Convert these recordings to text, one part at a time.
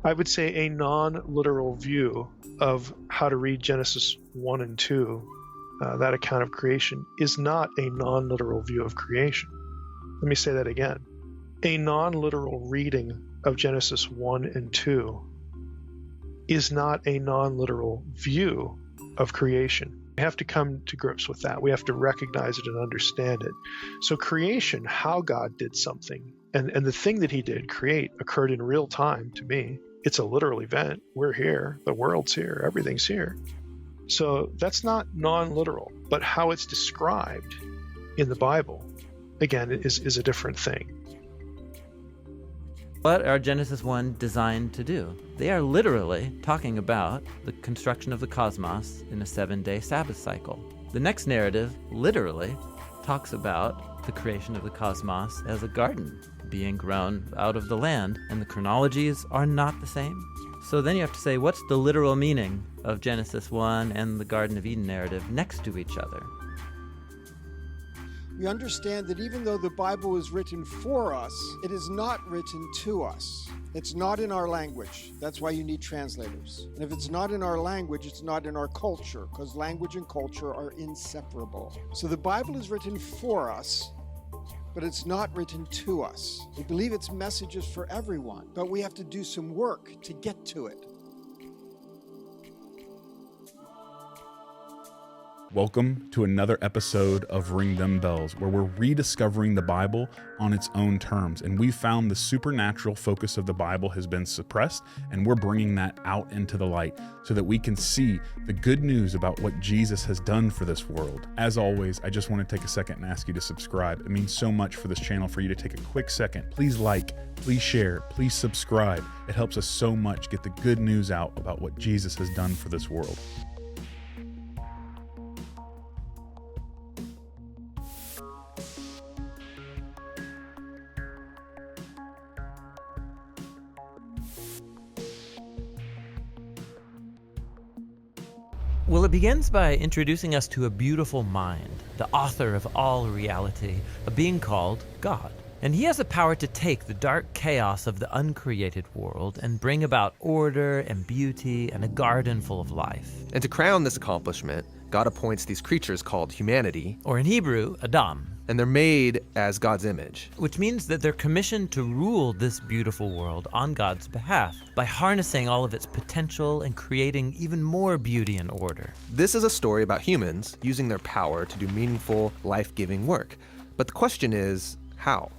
I would say a non-literal view of how to read Genesis 1 and 2, that account of creation, is not a non-literal view of creation. Let me say that again. A non-literal reading of Genesis 1 and 2 is not a non-literal view of creation. We have to come to grips with that. We have to recognize it and understand it. So creation, how God did something, and the thing that he did, create, occurred in real time to me. It's a literal event. We're here. The world's here. Everything's here. So that's not non-literal, but how it's described in the Bible, again, is a different thing. What are Genesis 1 designed to do? They are literally talking about the construction of the cosmos in a 7-day Sabbath cycle. The next narrative literally talks about the creation of the cosmos as a garden being grown out of the land, and the chronologies are not the same. So then you have to say, what's the literal meaning of Genesis 1 and the Garden of Eden narrative next to each other? We understand that even though the Bible is written for us, it is not written to us. It's not in our language. That's why you need translators. And if it's not in our language, it's not in our culture, because language and culture are inseparable. So the Bible is written for us, but it's not written to us. We believe its message is for everyone, but we have to do some work to get to it. Welcome to another episode of Ring Them Bells, where we're rediscovering the Bible on its own terms. And we found the supernatural focus of the Bible has been suppressed, and we're bringing that out into the light so that we can see the good news about what Jesus has done for this world. As always, I just want to take a second and ask you to subscribe. It means so much for this channel for you to take a quick second. Please like, please share, please subscribe. It helps us so much get the good news out about what Jesus has done for this world. Well, it begins by introducing us to a beautiful mind, the author of all reality, a being called God. And he has the power to take the dark chaos of the uncreated world and bring about order and beauty and a garden full of life. And to crown this accomplishment, God appoints these creatures called humanity, Or in Hebrew, Adam. and they're made as God's image. Which means that they're commissioned to rule this beautiful world on God's behalf by harnessing all of its potential and creating even more beauty and order. This is a story about humans using their power to do meaningful, life-giving work. But the question is, how?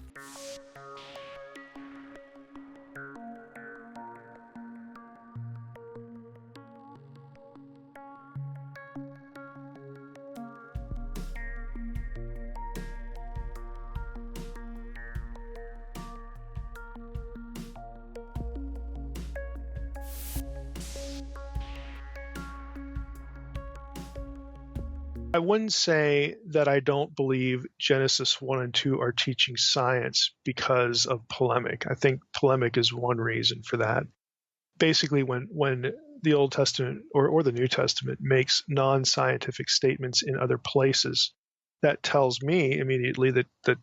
I wouldn't say that I don't believe Genesis 1 and 2 are teaching science because of polemic. I think polemic is one reason for that. Basically, when the Old Testament or the New Testament makes non-scientific statements in other places, that tells me immediately that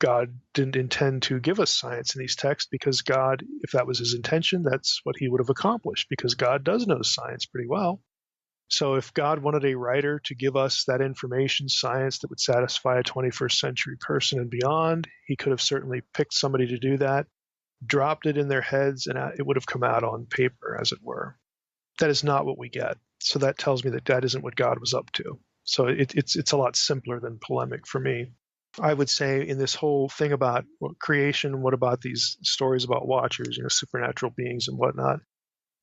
God didn't intend to give us science in these texts, because God, if that was his intention, that's what he would have accomplished, because God does know science pretty well. So if God wanted a writer to give us that information, science that would satisfy a 21st century person and beyond, he could have certainly picked somebody to do that, dropped it in their heads, and it would have come out on paper, as it were. That is not what we get. So that tells me that that isn't what God was up to. So it's a lot simpler than polemic for me. I would say in this whole thing about creation, what about these stories about watchers, supernatural beings and whatnot?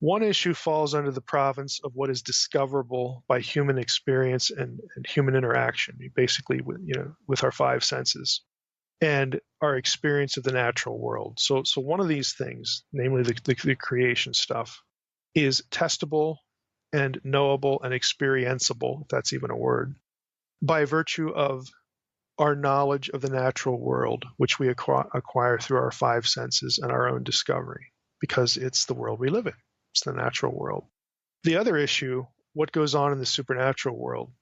One issue falls under the province of what is discoverable by human experience and human interaction, basically with our five senses and our experience of the natural world. So one of these things, namely the creation stuff, is testable and knowable and experienceable, if that's even a word, by virtue of our knowledge of the natural world, which we acquire through our five senses and our own discovery, because it's the world we live in. It's the natural world. The other issue, what goes on in the supernatural world,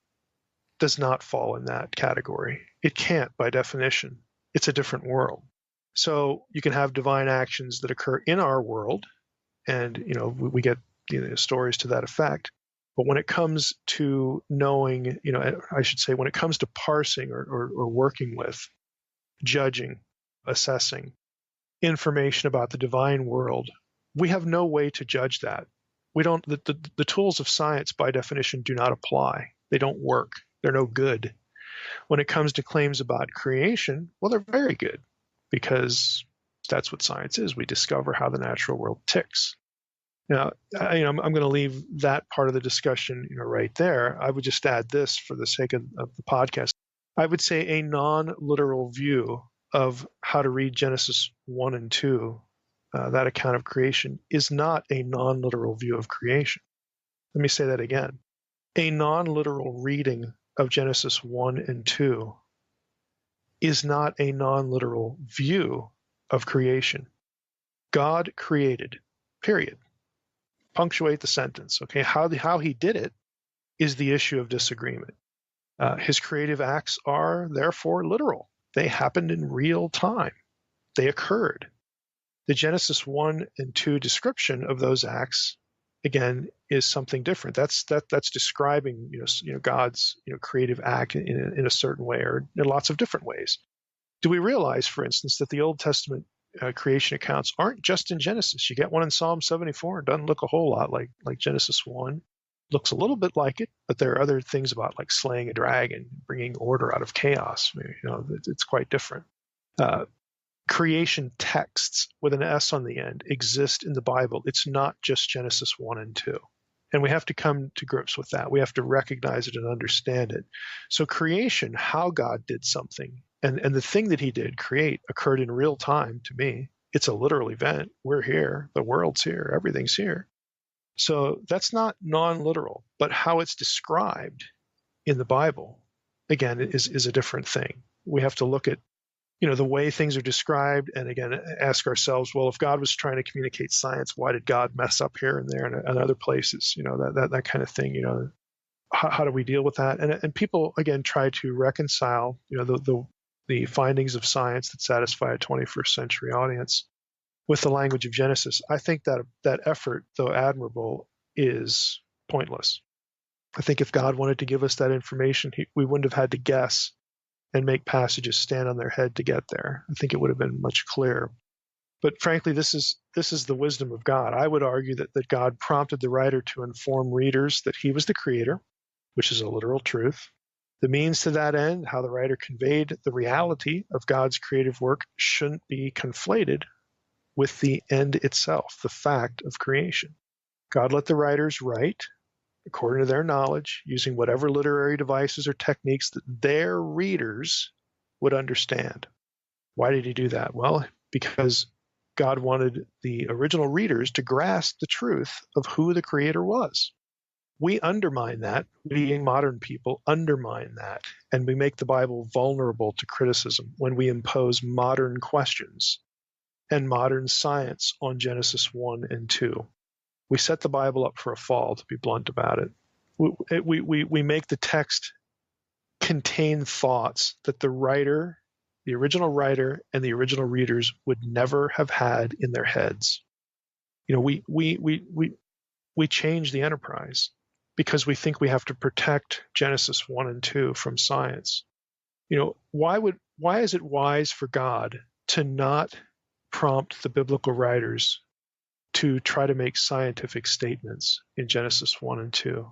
does not fall in that category. It can't, by definition. It's a different world. So you can have divine actions that occur in our world, And, we get stories to that effect. But when it comes to knowing, I should say, when it comes to parsing or working with, judging, assessing information about the divine world, we have no way to judge that. We don't, the tools of science by definition do not apply. They don't work. They're no good. When it comes to claims about creation, well, they're very good because that's what science is. We discover how the natural world ticks. Now, I'm going to leave that part of the discussion, right there. I would just add this for the sake of the podcast. I would say a non-literal view of how to read Genesis 1 and 2, that account of creation, is not a non-literal view of creation. Let me say that again. A non-literal reading of Genesis 1 and 2 is not a non-literal view of creation. God created, period. Punctuate the sentence, okay? How he did it is the issue of disagreement. His creative acts are therefore literal. They happened in real time. They occurred. The Genesis 1 and 2 description of those acts, again, is something different. That's describing God's creative act in a certain way, or in lots of different ways. Do we realize, for instance, that the Old Testament creation accounts aren't just in Genesis? You get one in Psalm 74. It doesn't look a whole lot like Genesis 1. Looks a little bit like it, but there are other things about like slaying a dragon, bringing order out of chaos. It's quite different. Creation texts with an S on the end exist in the Bible. It's not just Genesis 1 and 2. And we have to come to grips with that. We have to recognize it and understand it. So creation, how God did something, and the thing that he did, create, occurred in real time to me. It's a literal event. We're here. The world's here. Everything's here. So that's not non-literal, but how it's described in the Bible, again, is a different thing. We have to look at, the way things are described, and again, ask ourselves, well, if God was trying to communicate science, why did God mess up here and there and other places? That kind of thing. How do we deal with that? And people again try to reconcile, the findings of science that satisfy a 21st century audience with the language of Genesis. I think that effort, though admirable, is pointless. I think if God wanted to give us that information, we wouldn't have had to guess and make passages stand on their head to get there. I think it would have been much clearer. But frankly, this is the wisdom of God. I would argue that God prompted the writer to inform readers that he was the creator, which is a literal truth. The means to that end, how the writer conveyed the reality of God's creative work, shouldn't be conflated with the end itself, the fact of creation. God let the writers write according to their knowledge, using whatever literary devices or techniques that their readers would understand. Why did he do that? Well, because God wanted the original readers to grasp the truth of who the creator was. We undermine that, being modern people undermine that, and we make the Bible vulnerable to criticism when we impose modern questions and modern science on Genesis 1 and 2. We set the Bible up for a fall, to be blunt about it. We make the text contain thoughts that the writer, the original writer, and the original readers would never have had in their heads. We change the enterprise because we think we have to protect Genesis 1 and 2 from science. Why is it wise for God to not prompt the biblical writers to try to make scientific statements in Genesis 1 and 2?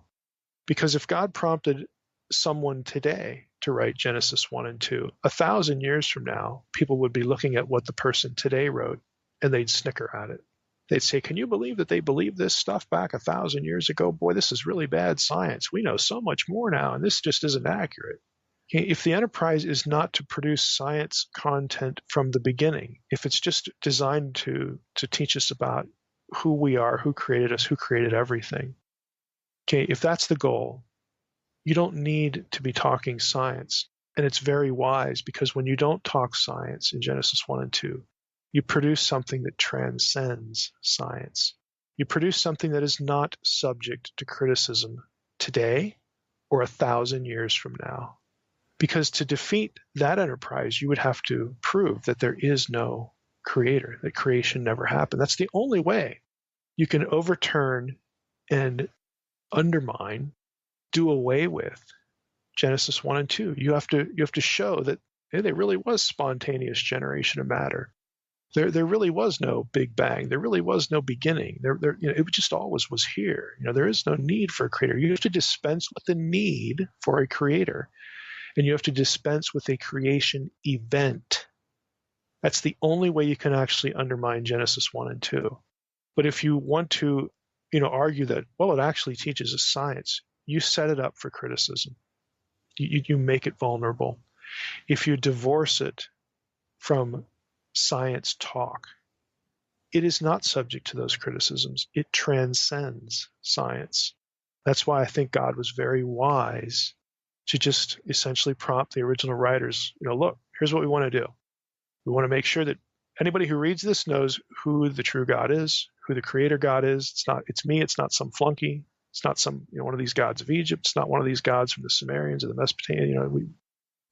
Because if God prompted someone today to write Genesis 1 and 2, 1,000 years from now, people would be looking at what the person today wrote, and they'd snicker at it. They'd say, can you believe that they believed this stuff back 1,000 years ago? Boy, this is really bad science. We know so much more now, and this just isn't accurate. If the enterprise is not to produce science content from the beginning, if it's just designed to teach us about who we are, who created us, who created everything, if that's the goal, you don't need to be talking science. And it's very wise, because when you don't talk science in Genesis 1 and 2, you produce something that transcends science. You produce something that is not subject to criticism today or 1,000 years from now. Because to defeat that enterprise, you would have to prove that there is no creator, that creation never happened. That's the only way you can overturn and undermine, do away with Genesis 1 and 2. You have to show that there really was spontaneous generation of matter. There really was no Big Bang. There really was no beginning. It just always was here. There is no need for a creator. You have to dispense with the need for a creator, and you have to dispense with a creation event. That's the only way you can actually undermine Genesis 1 and 2. But if you want to, argue that, well, it actually teaches us science, you set it up for criticism. You make it vulnerable. If you divorce it from science talk, it is not subject to those criticisms. It transcends science. That's why I think God was very wise to just essentially prompt the original writers, look, here's what we want to do. We want to make sure that anybody who reads this knows who the true God is, who the creator God is. It's me. It's not some flunky. It's not some, one of these gods of Egypt. It's not one of these gods from the Sumerians or the Mesopotamians. We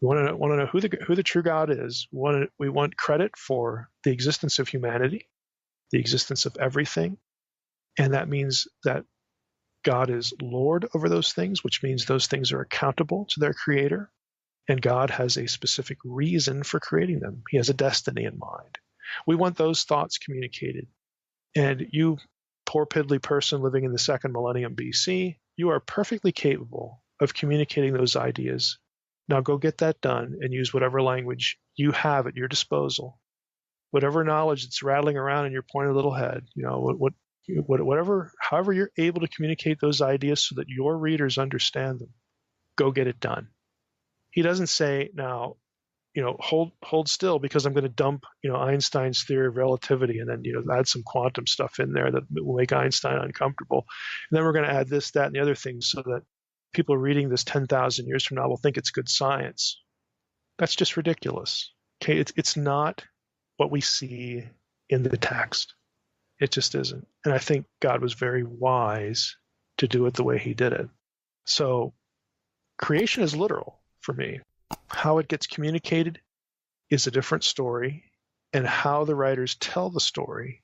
want to know who the true God is. We want credit for the existence of humanity, the existence of everything. And that means that God is Lord over those things, which means those things are accountable to their creator. And God has a specific reason for creating them. He has a destiny in mind. We want those thoughts communicated. And you, poor piddly person living in the second millennium BC, you are perfectly capable of communicating those ideas. Now go get that done and use whatever language you have at your disposal, whatever knowledge that's rattling around in your pointed little head. However you're able to communicate those ideas so that your readers understand them. Go get it done. He doesn't say, now, hold still because I'm going to dump, Einstein's theory of relativity and then, add some quantum stuff in there that will make Einstein uncomfortable. And then we're going to add this, that, and the other things so that people reading this 10,000 years from now will think it's good science. That's just ridiculous. Okay, it's not what we see in the text. It just isn't. And I think God was very wise to do it the way he did it. So creation is literal for me. How it gets communicated is a different story, and how the writers tell the story,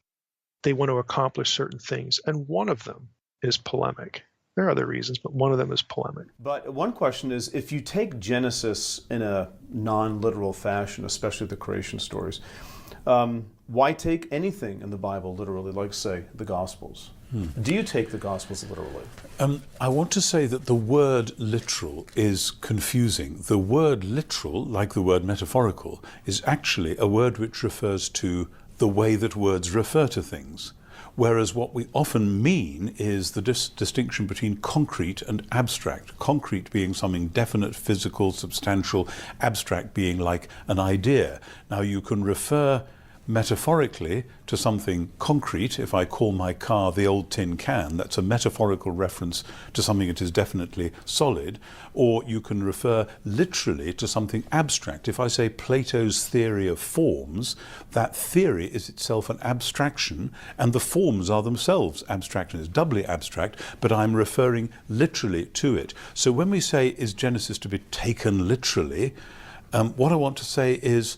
they want to accomplish certain things, and one of them is polemic. There are other reasons, but one of them is polemic. But one question is, if you take Genesis in a non-literal fashion, especially the creation stories, why take anything in the Bible literally, like, say, the Gospels? Do you take the Gospels literally? I want to say that the word literal is confusing. The word literal, like the word metaphorical, is actually a word which refers to the way that words refer to things. Whereas what we often mean is the distinction between concrete and abstract. Concrete being something definite, physical, substantial, abstract being like an idea. Now you can refer metaphorically to something concrete. If I call my car the old tin can, that's a metaphorical reference to something that is definitely solid. Or you can refer literally to something abstract. If I say Plato's theory of forms, that theory is itself an abstraction, and the forms are themselves abstract, and it's doubly abstract, but I'm referring literally to it. So when we say, is Genesis to be taken literally, what I want to say is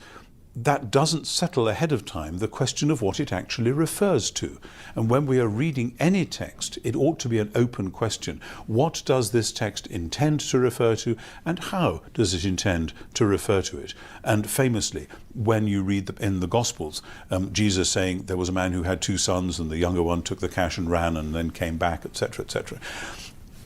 that doesn't settle ahead of time the question of what it actually refers to. And when we are reading any text, it ought to be an open question. What does this text intend to refer to, and how does it intend to refer to it? And famously, when you read in the Gospels, Jesus saying there was a man who had 2 sons and the younger one took the cash and ran and then came back, etc., etc.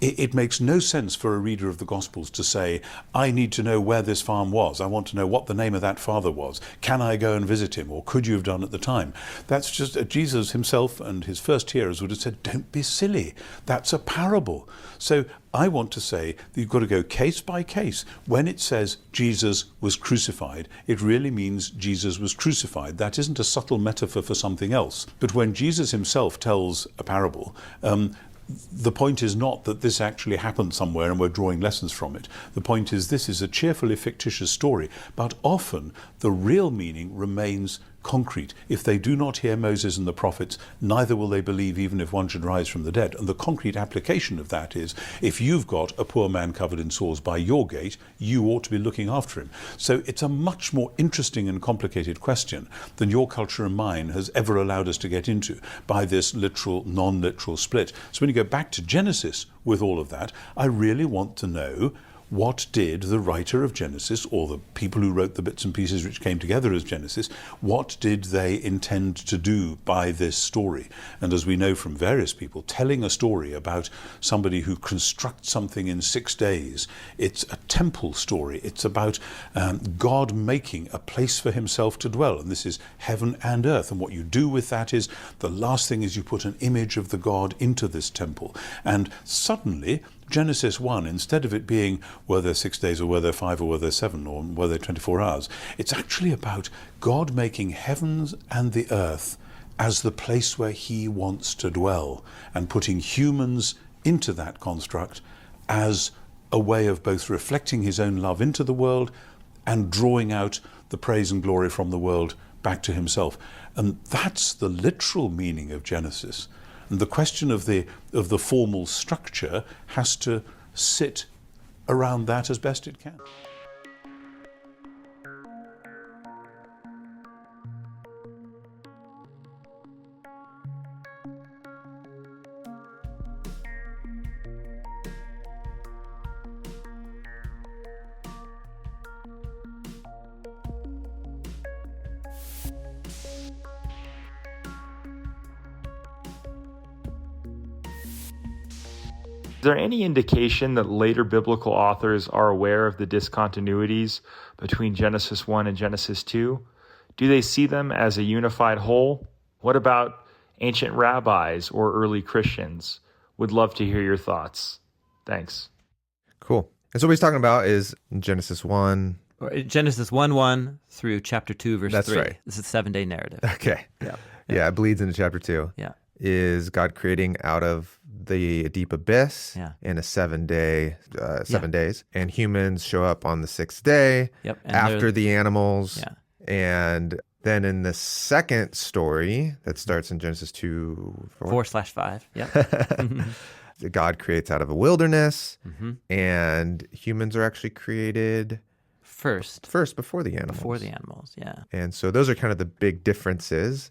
It makes no sense for a reader of the Gospels to say, I need to know where this farm was. I want to know what the name of that father was. Can I go and visit him? Or could you have done at the time? That's just, Jesus himself and his first hearers would have said, don't be silly. That's a parable. So I want to say that you've got to go case by case. When it says Jesus was crucified, it really means Jesus was crucified. That isn't a subtle metaphor for something else. But when Jesus himself tells a parable, the point is not that this actually happened somewhere and we're drawing lessons from it. The point is this is a cheerfully fictitious story, but often the real meaning remains concrete. If they do not hear Moses and the prophets, neither will they believe even if one should rise from the dead. And the concrete application of that is, if you've got a poor man covered in sores by your gate, you ought to be looking after him. So it's a much more interesting and complicated question than your culture and mine has ever allowed us to get into by this literal, non-literal split. So when you go back to Genesis with all of that, I really want to know, what did the writer of Genesis, or the people who wrote the bits and pieces which came together as Genesis, what did they intend to do by this story? And as we know from various people, telling a story about somebody who constructs something in 6 days, it's a temple story. It's about God making a place for himself to dwell. And this is heaven and earth. And what you do with that is, the last thing is you put an image of the God into this temple. And suddenly, Genesis 1, instead of it being, were there 6 days, or were there 5, or were there 7, or were there 24 hours, it's actually about God making heavens and the earth as the place where he wants to dwell, and putting humans into that construct as a way of both reflecting his own love into the world and drawing out the praise and glory from the world back to himself. And that's the literal meaning of Genesis. And the question of the formal structure has to sit around that as best it can. Is there any indication that later biblical authors are aware of the discontinuities between Genesis 1 and Genesis 2? Do they see them as a unified whole? What about ancient rabbis or early Christians? Would love to hear your thoughts. Thanks. Cool. And so what he's talking about is Genesis 1. Genesis 1:1 through chapter 2, verse 3. That's right. This is a 7-day narrative. Okay. Yeah. Yeah, it bleeds into chapter 2. Yeah. Is God creating out of the deep abyss in a 7 days, and humans show up on the 6th day after the animals. Yeah. And then in the second story that starts in Genesis 2:4/5, God creates out of a wilderness, and humans are actually created first before the animals. Before the animals, yeah. And so those are kind of the big differences.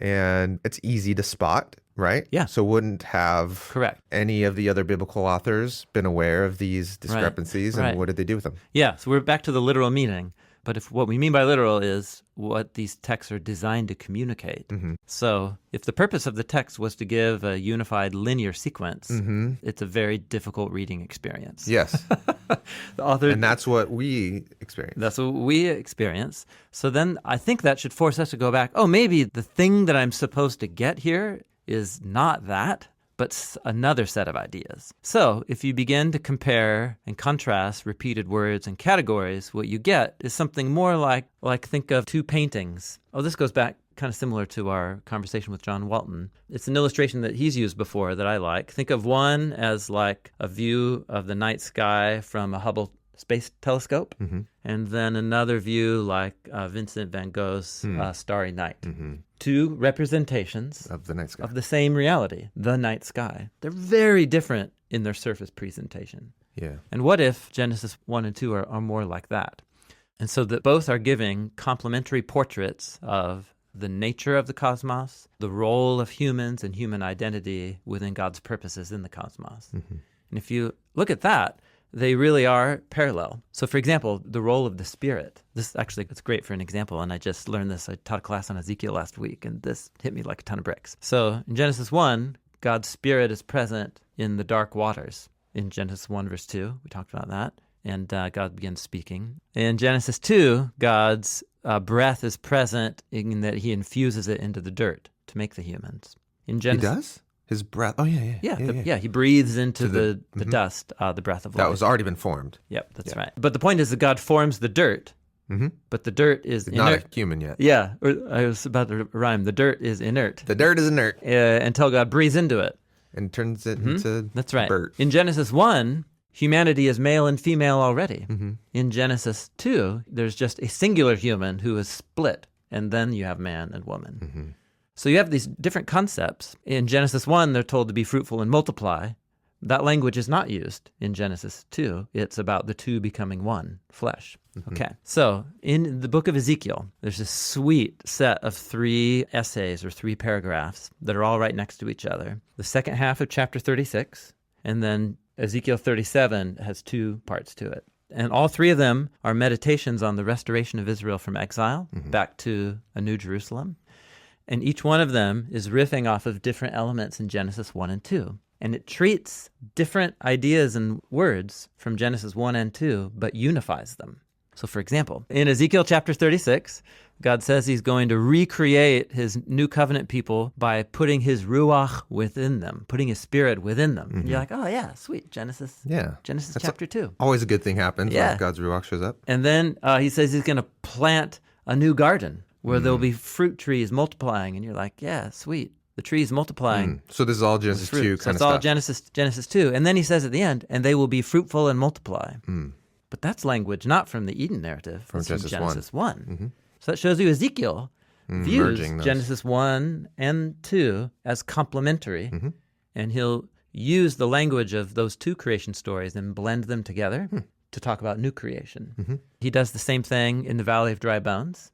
And it's easy to spot, right? Yeah. So wouldn't have any of the other biblical authors been aware of these discrepancies, and what did they do with them? Yeah, so we're back to the literal meaning. But if what we mean by literal is what these texts are designed to communicate. So if the purpose of the text was to give a unified linear sequence, it's a very difficult reading experience. Yes. The author, and that's what we experience. That's what we experience. So then I think that should force us to go back, maybe the thing that I'm supposed to get here is not that, but another set of ideas. So if you begin to compare and contrast repeated words and categories, what you get is something more like think of two paintings. This goes back kind of similar to our conversation with John Walton. It's an illustration that he's used before that I like. Think of one as like a view of the night sky from a Hubble Space Telescope, and then another view like Vincent van Gogh's Starry Night. Two representations of the night sky, of the same reality, the night sky. They're very different in their surface presentation. Yeah. And what if Genesis 1 and 2 are more like that? And so that both are giving complementary portraits of the nature of the cosmos, the role of humans and human identity within God's purposes in the cosmos. And if you look at that, they really are parallel. So for example, the role of the Spirit. This actually, it's great for an example, and I just learned this. I taught a class on Ezekiel last week, and this hit me like a ton of bricks. So in Genesis 1, God's Spirit is present in the dark waters. In Genesis 1 verse 2, we talked about that, and God begins speaking. In Genesis 2, God's breath is present in that he infuses it into the dirt to make the humans. In Genesis, he does? His breath. Oh, yeah. He breathes into the dust, the breath of life. That was already been formed. Yep, that's right. But the point is that God forms the dirt, but the dirt is not inert. a human yet. Yeah, I was about to rhyme. The dirt is inert. The dirt is inert. Until God breathes into it. And turns it into That's right. dirt. In Genesis 1, humanity is male and female already. In Genesis 2, there's just a singular human who is split and then you have man and woman. So you have these different concepts. In Genesis 1, they're told to be fruitful and multiply. That language is not used in Genesis 2. It's about the two becoming one, flesh. Okay, so in the book of Ezekiel, there's a sweet set of 3 essays or 3 paragraphs that are all right next to each other. The second half of chapter 36, and then Ezekiel 37 has 2 parts to it. And all 3 of them are meditations on the restoration of Israel from exile back to a new Jerusalem. And each one of them is riffing off of different elements in Genesis 1 and 2. And it treats different ideas and words from Genesis 1 and 2, but unifies them. So for example, in Ezekiel chapter 36, God says he's going to recreate his new covenant people by putting his ruach within them, putting his spirit within them. And you're like, oh yeah, sweet, Genesis chapter 2. Always a good thing happens when God's ruach shows up. And then he says he's going to plant a new garden where there'll be fruit trees multiplying. And you're like, yeah, sweet. The trees multiplying. So this is all Genesis 2 kind of stuff. That's all Genesis 2. And then he says at the end, and they will be fruitful and multiply. But that's language not from the Eden narrative. From Genesis 1. So that shows you Ezekiel views Genesis 1 and 2 as complementary. And he'll use the language of those 2 creation stories and blend them together to talk about new creation. He does the same thing in the Valley of Dry Bones.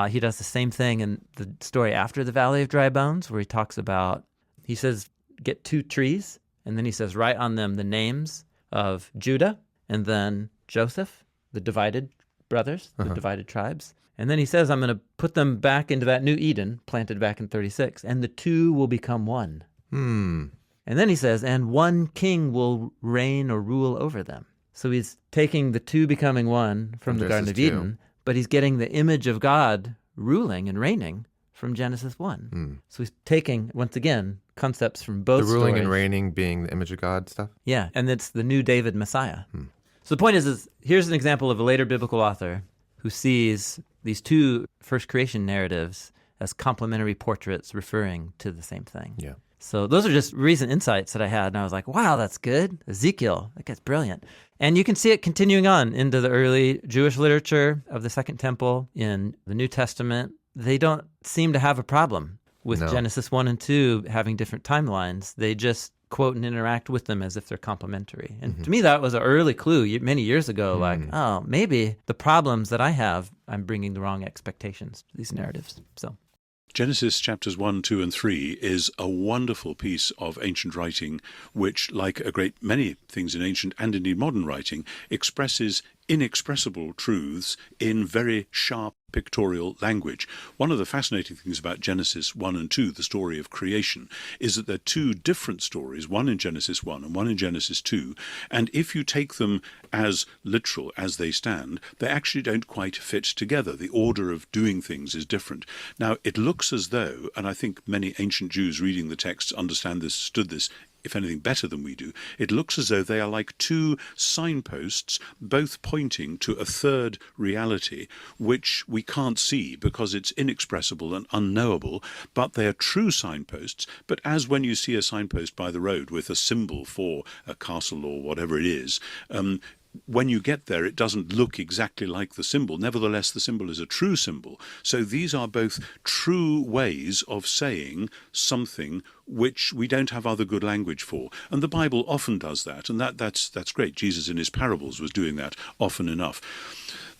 He does the same thing in the story after the Valley of Dry Bones, where he talks about, he says, get 2 trees, and then he says, write on them the names of Judah, and then Joseph, the divided brothers, the divided tribes. And then he says, I'm going to put them back into that new Eden, planted back in 36, and the 2 will become one. And then he says, and one king will reign or rule over them. So he's taking the 2 becoming one from the Garden of Eden, but he's getting the image of God ruling and reigning from Genesis 1. So he's taking, once again, concepts from both The ruling stories. and reigning being the image of God stuff? Yeah, and it's the new David Messiah. So the point is here's an example of a later biblical author who sees these 2 first creation narratives as complementary portraits referring to the same thing. Yeah. So those are just recent insights that I had, and I was like, wow, that's good. Ezekiel, that guy's brilliant. And you can see it continuing on into the early Jewish literature of the Second Temple in the New Testament. They don't seem to have a problem with Genesis 1 and 2 having different timelines. They just quote and interact with them as if they're complementary. And to me, that was an early clue many years ago, like, oh, maybe the problems that I have, I'm bringing the wrong expectations to these narratives. So Genesis chapters 1, 2, and 3 is a wonderful piece of ancient writing which, like a great many things in ancient and indeed modern writing, expresses inexpressible truths in very sharp pictorial language. One of the fascinating things about Genesis 1 and 2, the story of creation, is that they're 2 different stories, one in Genesis 1 and one in Genesis 2, and if you take them as literal as they stand, they actually don't quite fit together. The order of doing things is different. Now, it looks as though, and I think many ancient Jews reading the texts understood this if anything, better than we do. It looks as though they are like 2 signposts, both pointing to a third reality, which we can't see because it's inexpressible and unknowable, but they are true signposts. But as when you see a signpost by the road with a symbol for a castle or whatever it is, when you get there, it doesn't look exactly like the symbol. Nevertheless, the symbol is a true symbol. So these are both true ways of saying something which we don't have other good language for. And the Bible often does that, and that's great. Jesus in his parables was doing that often enough.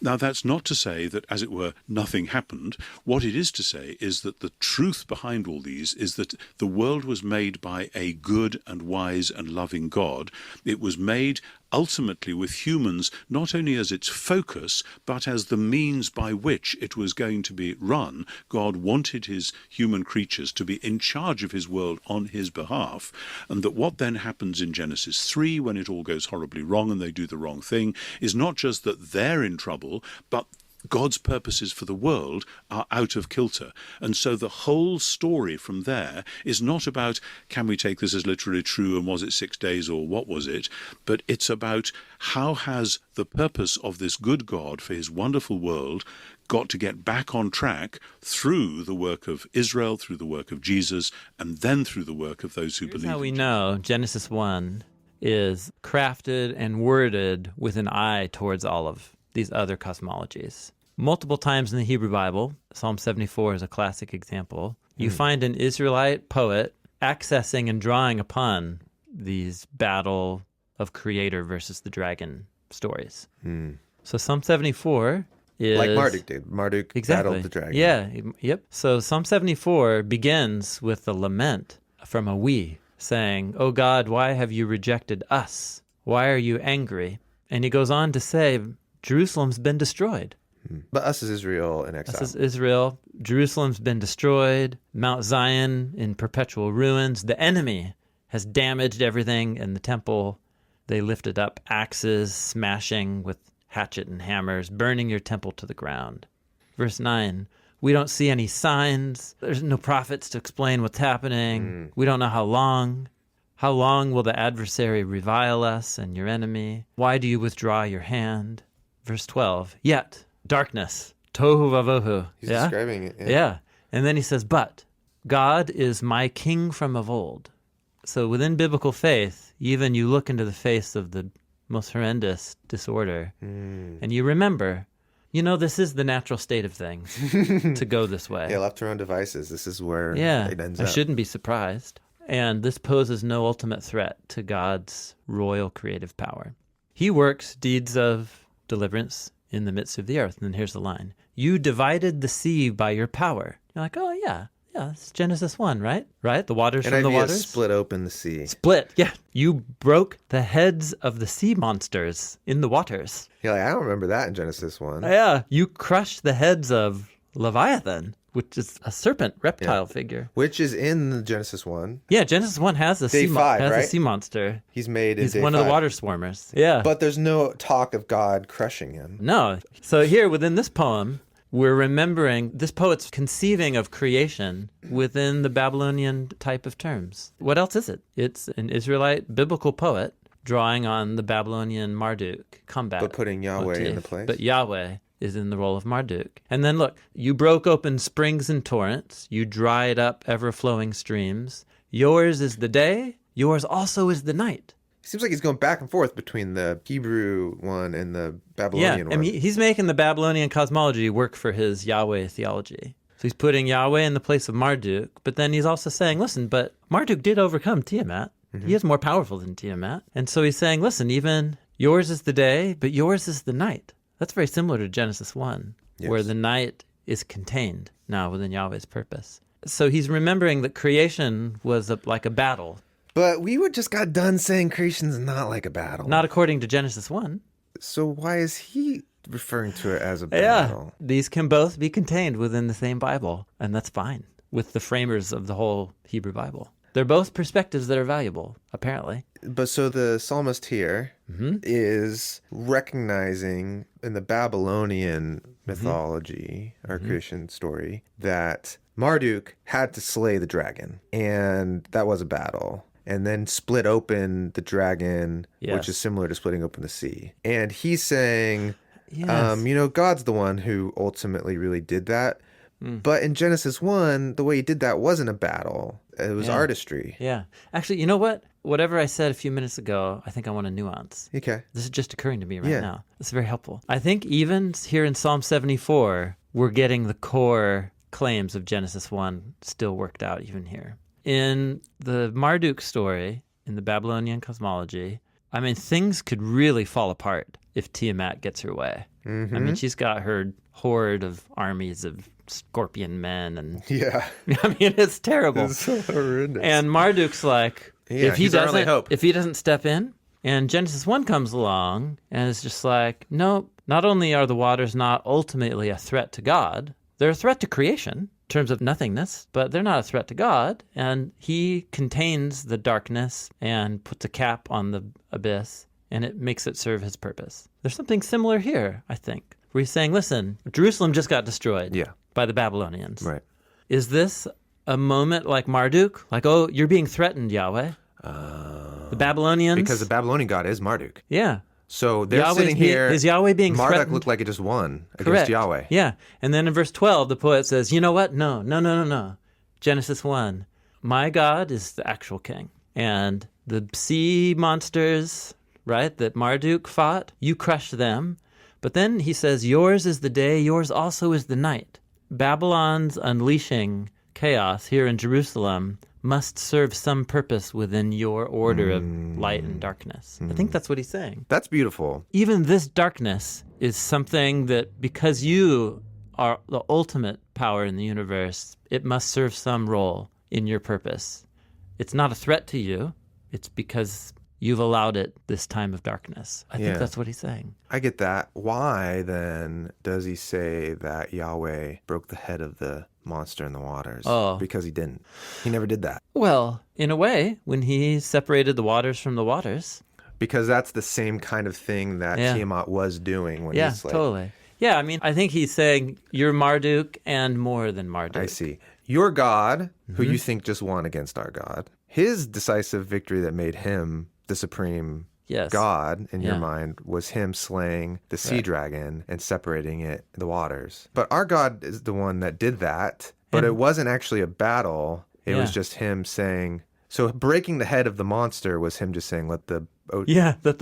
Now, that's not to say that, as it were, nothing happened. What it is to say is that the truth behind all these is that the world was made by a good and wise and loving God. It was made ultimately with humans not only as its focus, but as the means by which it was going to be run. God wanted his human creatures to be in charge of his world on his behalf, and that what then happens in Genesis 3, when it all goes horribly wrong and they do the wrong thing, is not just that they're in trouble, but God's purposes for the world are out of kilter. And so the whole story from there is not about, can we take this as literally true, and was it 6 days, or what was it? But it's about how has the purpose of this good God for his wonderful world got to get back on track through the work of Israel, through the work of Jesus, and then through the work of those who believe. Here's how we know Genesis 1 is crafted and worded with an eye towards all of these other cosmologies. multiple times in the Hebrew Bible, Psalm 74 is a classic example, you find an Israelite poet accessing and drawing upon these battle of creator versus the dragon stories. So Psalm 74 is... Like Marduk did. Marduk battled the dragon. Yeah, yep. So Psalm 74 begins with a lament from a we, saying, "O God, why have you rejected us? Why are you angry?" And he goes on to say, Jerusalem's been destroyed. But us is Israel in exile. Us is Israel. Jerusalem's been destroyed. Mount Zion in perpetual ruins. The enemy has damaged everything in the temple. They lifted up axes, smashing with hatchet and hammers, burning your temple to the ground. Verse 9, we don't see any signs. There's no prophets to explain what's happening. We don't know how long. How long will the adversary revile us and your enemy? Why do you withdraw your hand? Verse 12, yet darkness, tohu vavohu. He's describing it. Yeah. And then he says, but God is my king from of old. So within biblical faith, even you look into the face of the most horrendous disorder, and you remember, this is the natural state of things, to go this way. Yeah, left to our own devices, this is where it ends up. I shouldn't be surprised. And this poses no ultimate threat to God's royal creative power. He works deeds of deliverance in the midst of the earth. And then here's the line. You divided the sea by your power. You're like, oh, yeah, it's Genesis 1, right? Right? The waters from the waters. Split open the sea. Split, yeah. You broke the heads of the sea monsters in the waters. Yeah, I don't remember that in Genesis 1. Yeah. You crushed the heads of Leviathan, which is a serpent reptile figure. Which is in Genesis 1. Yeah, Genesis 1 has a sea monster. He's made in He's day one 5. of the water swarmers. Yeah. But there's no talk of God crushing him. No. So here within this poem, we're remembering this poet's conceiving of creation within the Babylonian type of terms. What else is it? It's an Israelite biblical poet drawing on the Babylonian Marduk combat. But putting Yahweh in the place. But Yahweh is in the role of Marduk. And then look, you broke open springs and torrents. You dried up ever-flowing streams. Yours is the day. Yours also is the night. Seems like he's going back and forth between the Hebrew one and the Babylonian one. I mean, he's making the Babylonian cosmology work for his Yahweh theology. So he's putting Yahweh in the place of Marduk, but then he's also saying, listen, but Marduk did overcome Tiamat. He is more powerful than Tiamat. And so he's saying, listen, even yours is the day, but yours is the night. That's very similar to Genesis 1, where the night is contained now within Yahweh's purpose. So he's remembering that creation was like a battle. But we just got done saying creation's not like a battle. Not according to Genesis 1. So why is he referring to it as a battle? Yeah, these can both be contained within the same Bible, and that's fine with the framers of the whole Hebrew Bible. They're both perspectives that are valuable, apparently. But so the psalmist here is recognizing in the Babylonian mythology, our creation story, that Marduk had to slay the dragon, and that was a battle. And then split open the dragon, which is similar to splitting open the sea. And he's saying, God's the one who ultimately really did that. But in Genesis 1, the way he did that wasn't a battle. It was artistry. Yeah. Actually, you know what? Whatever I said a few minutes ago, I think I want to nuance. Okay. This is just occurring to me right now. It's very helpful. I think even here in Psalm 74, we're getting the core claims of Genesis 1 still worked out even here. In the Marduk story, in the Babylonian cosmology, I mean, things could really fall apart if Tiamat gets her way. I mean, she's got her horde of armies of scorpion men, and I mean, it's terrible. It's so horrendous. And Marduk's like, if he doesn't step in, and Genesis 1 comes along, and it's just like, nope, not only are the waters not ultimately a threat to God, they're a threat to creation in terms of nothingness, but they're not a threat to God. And he contains the darkness and puts a cap on the abyss, and it makes it serve his purpose. There's something similar here, I think, where he's saying, listen, Jerusalem just got destroyed by the Babylonians. Right. Is this a moment like Marduk? Like, oh, you're being threatened, Yahweh. The Babylonians. Because the Babylonian god is Marduk. Yeah. So they're sitting here. Is Yahweh being Marduk threatened? looked like it just won against Yahweh. Yeah. And then in verse 12, the poet says, you know what? No. Genesis 1. My God is the actual king. And the sea monsters, right, that Marduk fought, you crushed them. But then he says, yours is the day, yours also is the night. Babylon's unleashing chaos here in Jerusalem must serve some purpose within your order of light and darkness. I think that's what he's saying. That's beautiful. Even this darkness is something that, because you are the ultimate power in the universe, it must serve some role in your purpose. It's not a threat to you. It's because you've allowed it this time of darkness. I think that's what he's saying. I get that. Why then does he say that Yahweh broke the head of the monster in the waters? Oh. Because he didn't. He never did that. Well, in a way, when he separated the waters from the waters. Because that's the same kind of thing that Tiamat was doing when he's like... Totally. Yeah, I mean, I think he's saying you're Marduk and more than Marduk. I see. Your God, who you think just won against our God, his decisive victory that made him the supreme God in your mind was him slaying the sea dragon and separating the waters. But our God is the one that did that, but it wasn't actually a battle. It was just him saying... So breaking the head of the monster was him just saying, let the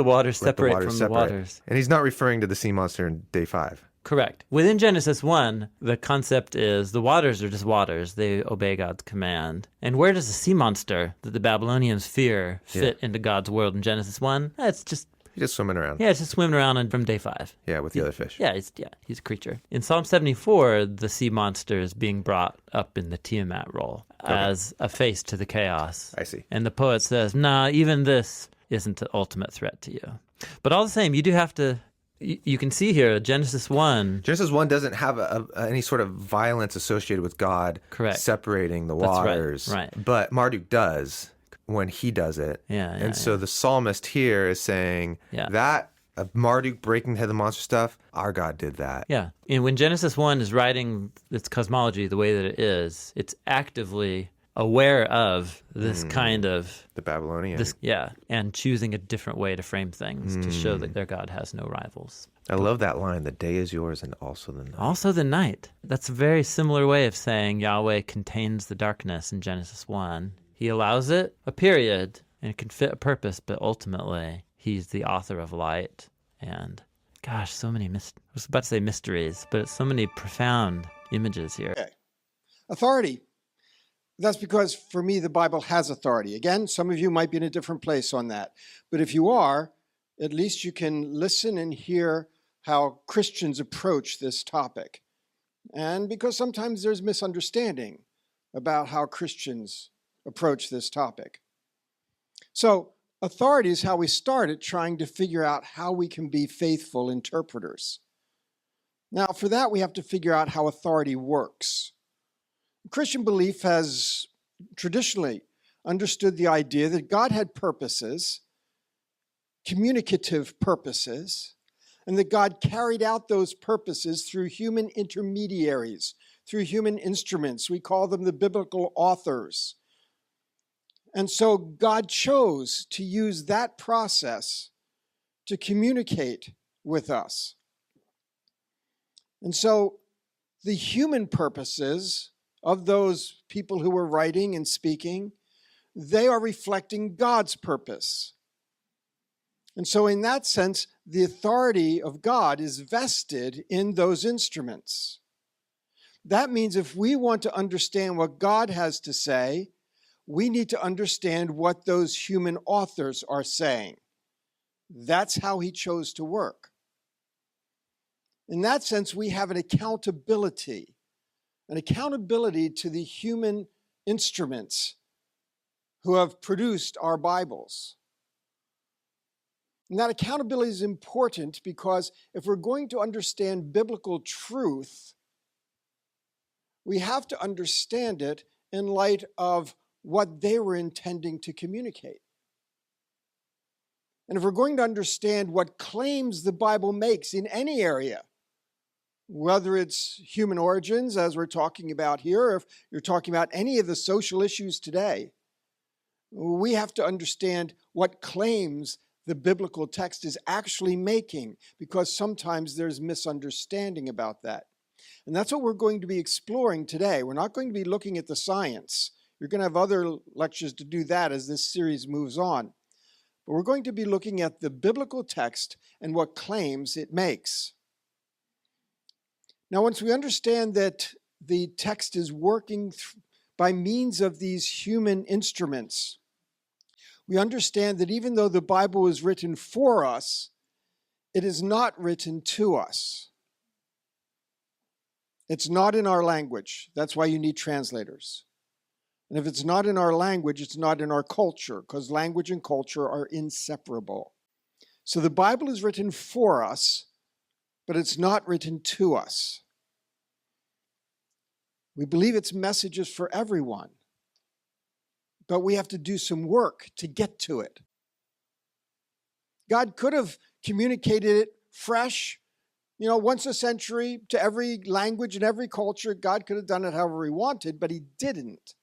waters separate from the waters. And he's not referring to the sea monster in day 5. Correct. Within Genesis 1, the concept is the waters are just waters. They obey God's command. And where does the sea monster that the Babylonians fear fit into God's world in Genesis 1? It's just... He's just swimming around. Yeah, it's just swimming around from day 5. Yeah, with the other fish. Yeah, he's a creature. In Psalm 74, the sea monster is being brought up in the Tiamat role as a face to the chaos. I see. And the poet says, nah, even this isn't an ultimate threat to you. But all the same, you do have to... You can see here, Genesis 1. Genesis 1 doesn't have any sort of violence associated with God separating the waters. Right. But Marduk does when he does it. So the psalmist here is saying that Marduk breaking the head of the monster stuff, our God did that. Yeah. And when Genesis 1 is writing its cosmology the way that it is, it's actively aware of this kind of... The Babylonian. And choosing a different way to frame things to show that their God has no rivals. I love that line, the day is yours and also the night. Also the night. That's a very similar way of saying Yahweh contains the darkness in Genesis 1. He allows it a period, and it can fit a purpose, but ultimately he's the author of light. And gosh, so many, I was about to say mysteries, but it's so many profound images here. Okay. Authority. That's because, for me, the Bible has authority. Again, some of you might be in a different place on that. But if you are, at least you can listen and hear how Christians approach this topic. And because sometimes there's misunderstanding about how Christians approach this topic. So, authority is how we started trying to figure out how we can be faithful interpreters. Now, for that, we have to figure out how authority works. Christian belief has traditionally understood the idea that God had purposes, communicative purposes, and that God carried out those purposes through human intermediaries, through human instruments. We call them the biblical authors. And so God chose to use that process to communicate with us. And so the human purposes of those people who were writing and speaking, they are reflecting God's purpose. And so in that sense, the authority of God is vested in those instruments. That means if we want to understand what God has to say, we need to understand what those human authors are saying. That's how he chose to work. In that sense, we have an accountability to the human instruments who have produced our Bibles. And that accountability is important because if we're going to understand biblical truth, we have to understand it in light of what they were intending to communicate. And if we're going to understand what claims the Bible makes in any area, whether it's human origins, as we're talking about here, or if you're talking about any of the social issues today, we have to understand what claims the biblical text is actually making, because sometimes there's misunderstanding about that. And that's what we're going to be exploring today. We're not going to be looking at the science. You're going to have other lectures to do that as this series moves on. But we're going to be looking at the biblical text and what claims it makes. Now, once we understand that the text is working by means of these human instruments, we understand that even though the Bible was written for us, it is not written to us. It's not in our language. That's why you need translators. And if it's not in our language, it's not in our culture, because language and culture are inseparable. So the Bible is written for us, but it's not written to us. We believe its message is for everyone, but we have to do some work to get to it. God could have communicated it fresh, once a century to every language and every culture. God could have done it however he wanted, but he didn't.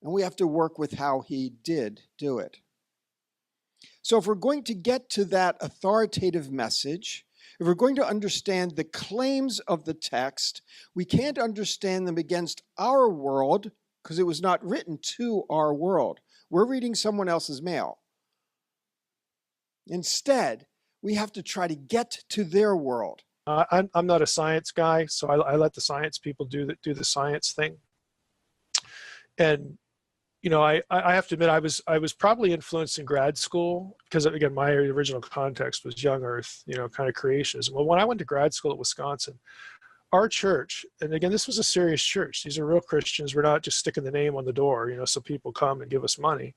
And we have to work with how he did do it. So if we're going to get to that authoritative message, if we're going to understand the claims of the text, we can't understand them against our world because it was not written to our world. We're reading someone else's mail. Instead, we have to try to get to their world. I'm not a science guy, so I let the science people do the science thing. And I have to admit, I was probably influenced in grad school because, again, my original context was young Earth, kind of creationism. Well, when I went to grad school at Wisconsin, our church, and again, this was a serious church. These are real Christians. We're not just sticking the name on the door, so people come and give us money.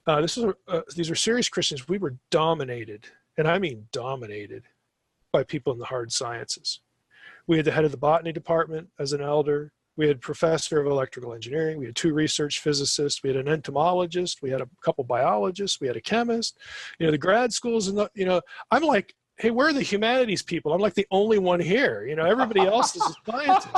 These are serious Christians. We were dominated, and I mean dominated, by people in the hard sciences. We had the head of the botany department as an elder. We had professor of electrical engineering. We had 2 research physicists. We had an entomologist. We had a couple biologists. We had a chemist. The grad schools and I'm like, hey, where are the humanities people? I'm like the only one here. Everybody else is a scientist.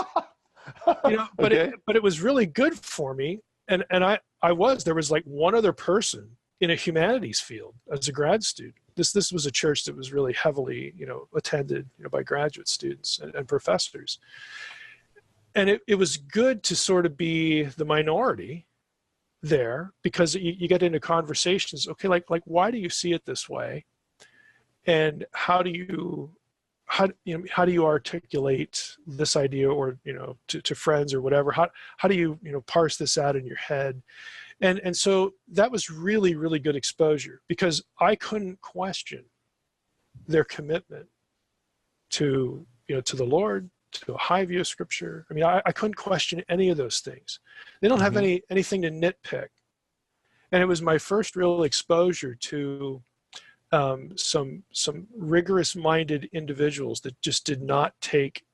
But Okay. It was really good for me. And there was like one other person in a humanities field as a grad student. This was a church that was really heavily, attended, by graduate students and professors. And it was good to sort of be the minority there because you get into conversations. Okay, like why do you see it this way? And how do you articulate this idea, or to friends or whatever? How do you parse this out in your head? And so that was really, really good exposure because I couldn't question their commitment to the Lord, to a high view of Scripture. I mean, I couldn't question any of those things. They don't have anything to nitpick. And it was my first real exposure to some rigorous-minded individuals that just did not take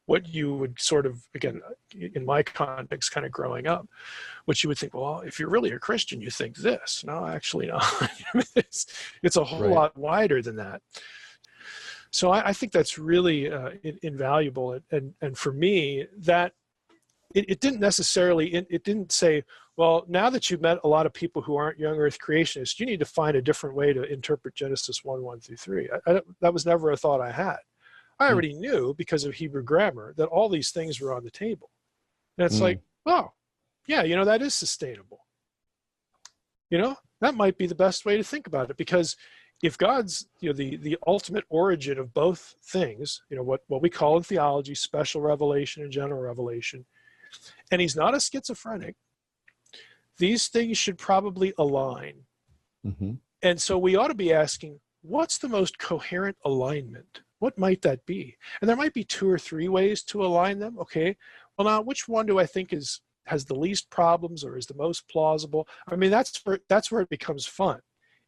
what you would sort of, again, in my context, kind of growing up, what you would think, well, if you're really a Christian, you think this. No, actually not. It's a whole lot wider than that. So I think that's really invaluable. And for me, that it didn't necessarily, it didn't say, well, now that you've met a lot of people who aren't young Earth creationists, you need to find a different way to interpret Genesis 1:1-3. That was never a thought I had. I already knew because of Hebrew grammar that all these things were on the table. And it's like, oh, yeah, that is sustainable. That might be the best way to think about it, because if God's, the ultimate origin of both things, what we call in theology special revelation and general revelation, and he's not a schizophrenic, these things should probably align. And so we ought to be asking, what's the most coherent alignment? What might that be? And there might be 2 or 3 ways to align them. Okay, well, now which one do I think has the least problems or is the most plausible? I mean, that's where it becomes fun.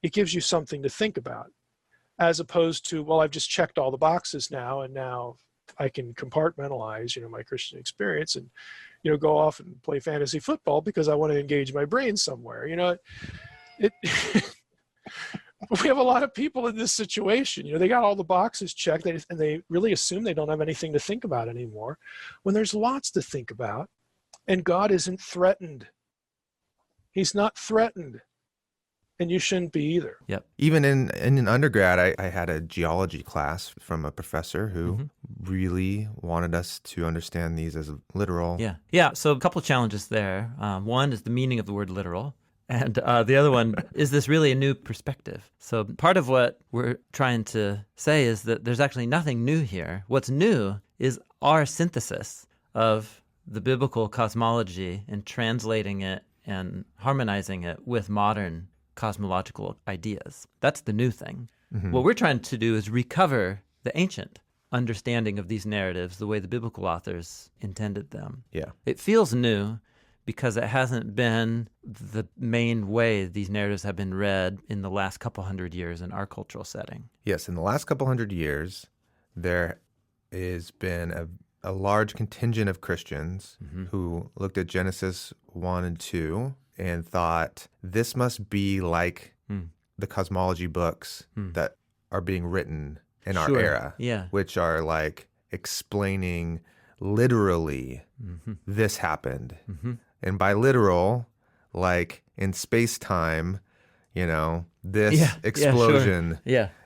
It gives you something to think about, as opposed to, well, I've just checked all the boxes now, and now I can compartmentalize, my Christian experience and, go off and play fantasy football because I want to engage my brain somewhere. We have a lot of people in this situation. They got all the boxes checked, and they really assume they don't have anything to think about anymore, when there's lots to think about, and God isn't threatened. He's not threatened. And you shouldn't be either. Yep. Even in an undergrad, I had a geology class from a professor who really wanted us to understand these as literal. Yeah. So a couple of challenges there. One is the meaning of the word literal. And the other one, is this really a new perspective? So part of what we're trying to say is that there's actually nothing new here. What's new is our synthesis of the biblical cosmology and translating it and harmonizing it with modern cosmological ideas. That's the new thing. Mm-hmm. What we're trying to do is recover the ancient understanding of these narratives the way the biblical authors intended them. Yeah. It feels new because it hasn't been the main way these narratives have been read in the last couple hundred years in our cultural setting. Yes, in the last couple hundred years, there has been a large contingent of Christians who looked at Genesis 1 and 2 and thought, this must be like the cosmology books that are being written in our era, which are like explaining literally this happened. And by literal, like in space-time, this explosion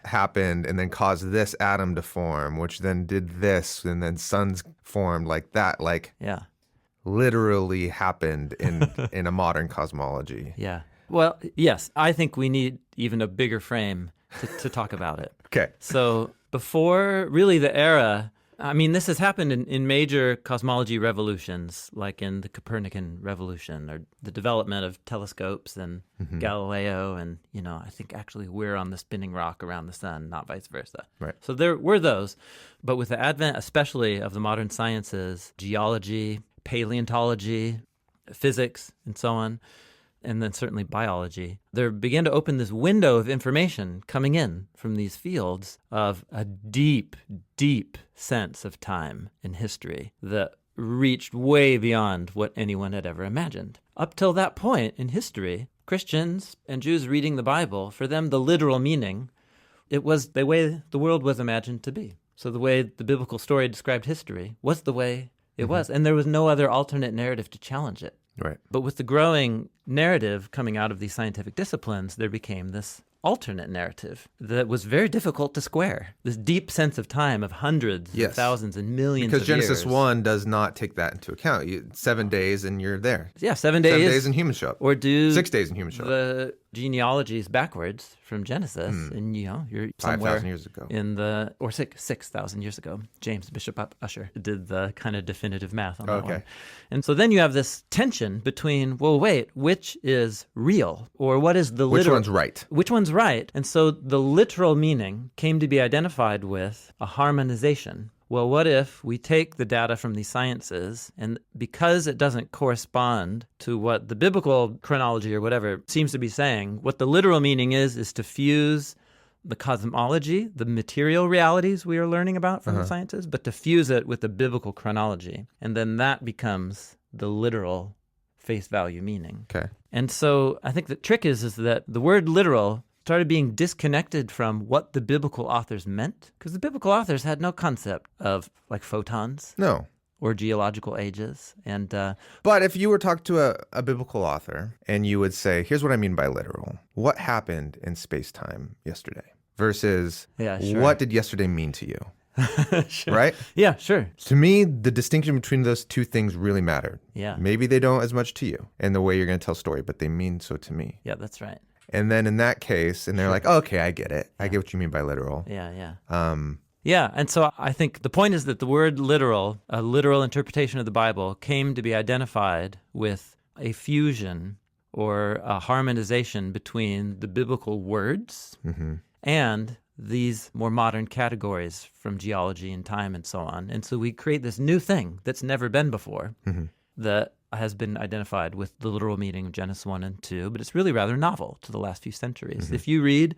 happened and then caused this atom to form, which then did this, and then suns formed like that. Like literally happened in a modern cosmology. Yeah. Well, yes, I think we need even a bigger frame to talk about it. Okay. So before really the era, I mean, this has happened in major cosmology revolutions, like in the Copernican revolution or the development of telescopes and Galileo. And, I think actually we're on the spinning rock around the sun, not vice versa. Right. So there were those. But with the advent, especially of the modern sciences, geology, paleontology, physics, and so on, and then certainly biology, there began to open this window of information coming in from these fields of a deep, deep sense of time and history that reached way beyond what anyone had ever imagined. Up till that point in history, Christians and Jews reading the Bible, for them, the literal meaning, it was the way the world was imagined to be. So the way the biblical story described history was the way it was, and there was no other alternate narrative to challenge it. Right. But with the growing narrative coming out of these scientific disciplines, there became this alternate narrative that was very difficult to square. This deep sense of time of hundreds, of thousands, and millions because of years. Genesis 1 does not take that into account. 7 days and you're there. Yeah, 7 days. 7 days and humans show up. Or do 6 days and humans show up. The genealogies backwards from Genesis, and you're 5,000 years ago. In the, or 6,000 years ago. James Bishop Usher did the kind of definitive math on that one. And so then you have this tension between, well, wait, which is real? Or what is the literal? Which one's right? Which one's right? And so the literal meaning came to be identified with a harmonization. Well, what if we take the data from these sciences, and because it doesn't correspond to what the biblical chronology or whatever seems to be saying, what the literal meaning is to fuse the cosmology, the material realities we are learning about from the sciences, but to fuse it with the biblical chronology. And then that becomes the literal face value meaning. Okay. And so I think the trick is that the word literal started being disconnected from what the biblical authors meant, because the biblical authors had no concept of like photons. No. Or geological ages. And but if you were talking to a biblical author and you would say, here's what I mean by literal. What happened in space-time yesterday? Versus what did yesterday mean to you? Sure. Right? Yeah, sure. To me, the distinction between those two things really mattered. Yeah. Maybe they don't as much to you in the way you're going to tell a story, but they mean so to me. Yeah, that's right. And then in that case, and they're like, oh, okay, I get it. I get what you mean by literal. Yeah. Yeah, and so I think the point is that the word literal, a literal interpretation of the Bible, came to be identified with a fusion or a harmonization between the biblical words and these more modern categories from geology and time and so on. And so we create this new thing that's never been before that has been identified with the literal meaning of Genesis 1 and 2, but it's really rather novel to the last few centuries. If you read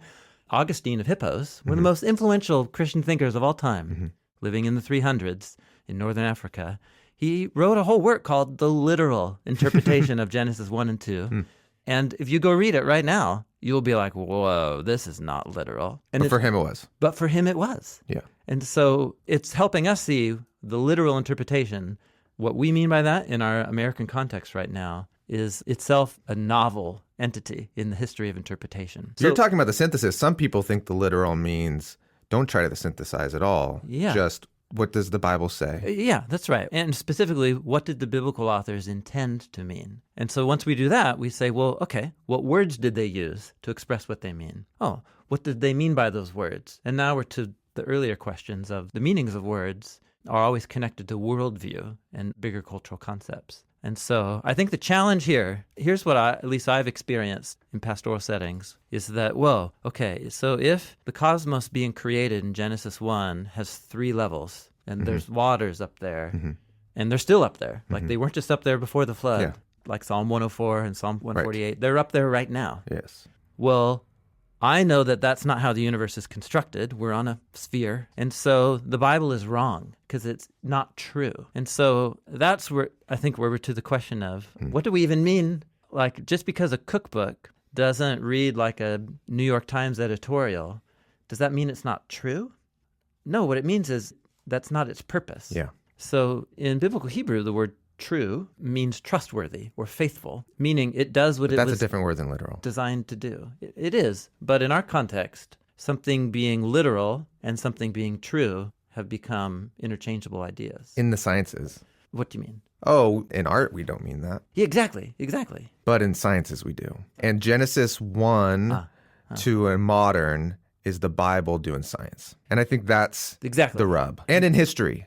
Augustine of Hippos, one of the most influential Christian thinkers of all time, living in the 300s in northern Africa, he wrote a whole work called The Literal Interpretation of Genesis 1 and 2. And if you go read it right now, you'll be like, whoa, this is not literal. And but for him it was. But for him it was. Yeah. And so it's helping us see the literal interpretation. What we mean by that in our American context right now is itself a novel entity in the history of interpretation. So, you're talking about the synthesis. Some people think the literal means don't try to synthesize at all. Yeah. Just what does the Bible say? Yeah, that's right. And specifically, what did the biblical authors intend to mean? And so once we do that, we say, well, okay, what words did they use to express what they mean? Oh, what did they mean by those words? And now we're to the earlier questions of the meanings of words are always connected to worldview and bigger cultural concepts. And so I think the challenge here's what at least I've experienced in pastoral settings, is that, well, okay, so if the cosmos being created in Genesis 1 has 3 levels, and there's waters up there, and they're still up there, like they weren't just up there before the flood, like Psalm 104 and Psalm 148, right. They're up there right now. Yes. Well, I know that that's not how the universe is constructed. We're on a sphere. And so the Bible is wrong because it's not true. And so that's where I think we're to the question of what do we even mean? Like, just because a cookbook doesn't read like a New York Times editorial, does that mean it's not true? No, what it means is that's not its purpose. Yeah. So in biblical Hebrew, the word true means trustworthy or faithful, meaning it does what that's a different word than literal. Designed to do. It is, but in our context, something being literal and something being true have become interchangeable ideas. In the sciences. What do you mean? Oh, in art, we don't mean that. Yeah, exactly. But in sciences, we do. And Genesis 1 to a modern is the Bible doing science. And I think that's the rub. And in history.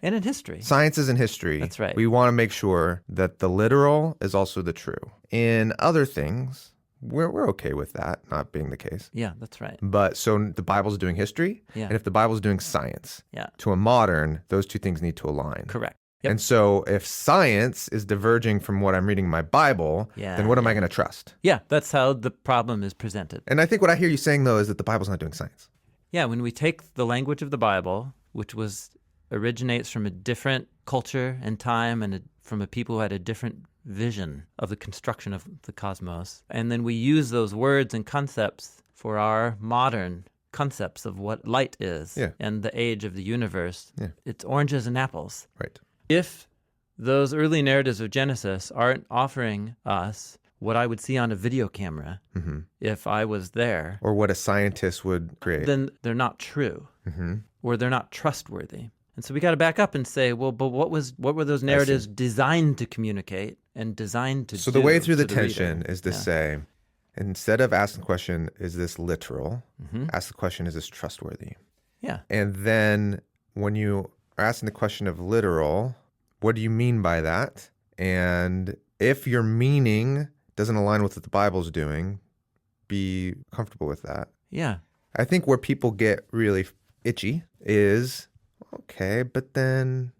Science is in history. That's right. We want to make sure that the literal is also the true. In other things, we're okay with that not being the case. Yeah, that's right. But so the Bible's doing history, and if the Bible's doing science, to a modern, those two things need to align. Correct. Yep. And so if science is diverging from what I'm reading in my Bible, then what am I going to trust? Yeah, that's how the problem is presented. And I think what I hear you saying, though, is that the Bible's not doing science. Yeah, when we take the language of the Bible, which originates from a different culture and time and from a people who had a different vision of the construction of the cosmos, and then we use those words and concepts for our modern concepts of what light is and the age of the universe, it's oranges and apples. Right. If those early narratives of Genesis aren't offering us what I would see on a video camera if I was there, or what a scientist would create, then they're not true, or they're not trustworthy. And so we got to back up and say, well, but what were those narratives designed to communicate and designed to do? So the way through the tension is to say, instead of asking the question, is this literal? Ask the question, is this trustworthy? Yeah. And then when you are asking the question of literal, what do you mean by that? And if your meaning doesn't align with what the Bible's doing, be comfortable with that. Yeah. I think where people get really itchy is, okay, but then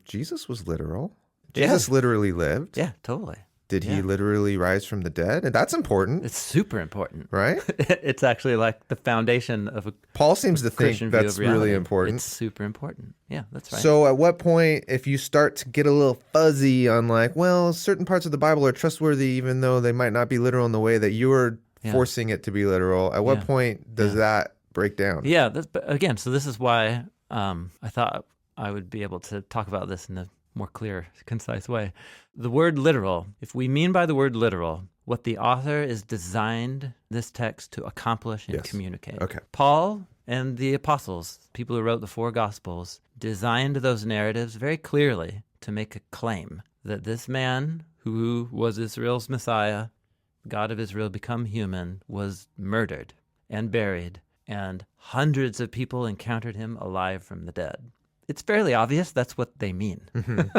Jesus was literal. Jesus literally lived. Yeah, totally. Did he literally rise from the dead? And that's important. It's super important. Right? It's actually like the foundation of a Paul seems to think that's really important. It's super important. Yeah, that's right. So at what point, if you start to get a little fuzzy on like, well, certain parts of the Bible are trustworthy even though they might not be literal in the way that you're forcing it to be literal, at what point does that break down? Yeah, again, so this is why I thought I would be able to talk about this in a more clear, concise way. The word literal, if we mean by the word literal what the author is designed this text to accomplish and communicate. Okay. Paul and the apostles, people who wrote the 4 Gospels, designed those narratives very clearly to make a claim that this man who was Israel's Messiah, God of Israel become human, was murdered and buried, and hundreds of people encountered him alive from the dead. It's fairly obvious that's what they mean.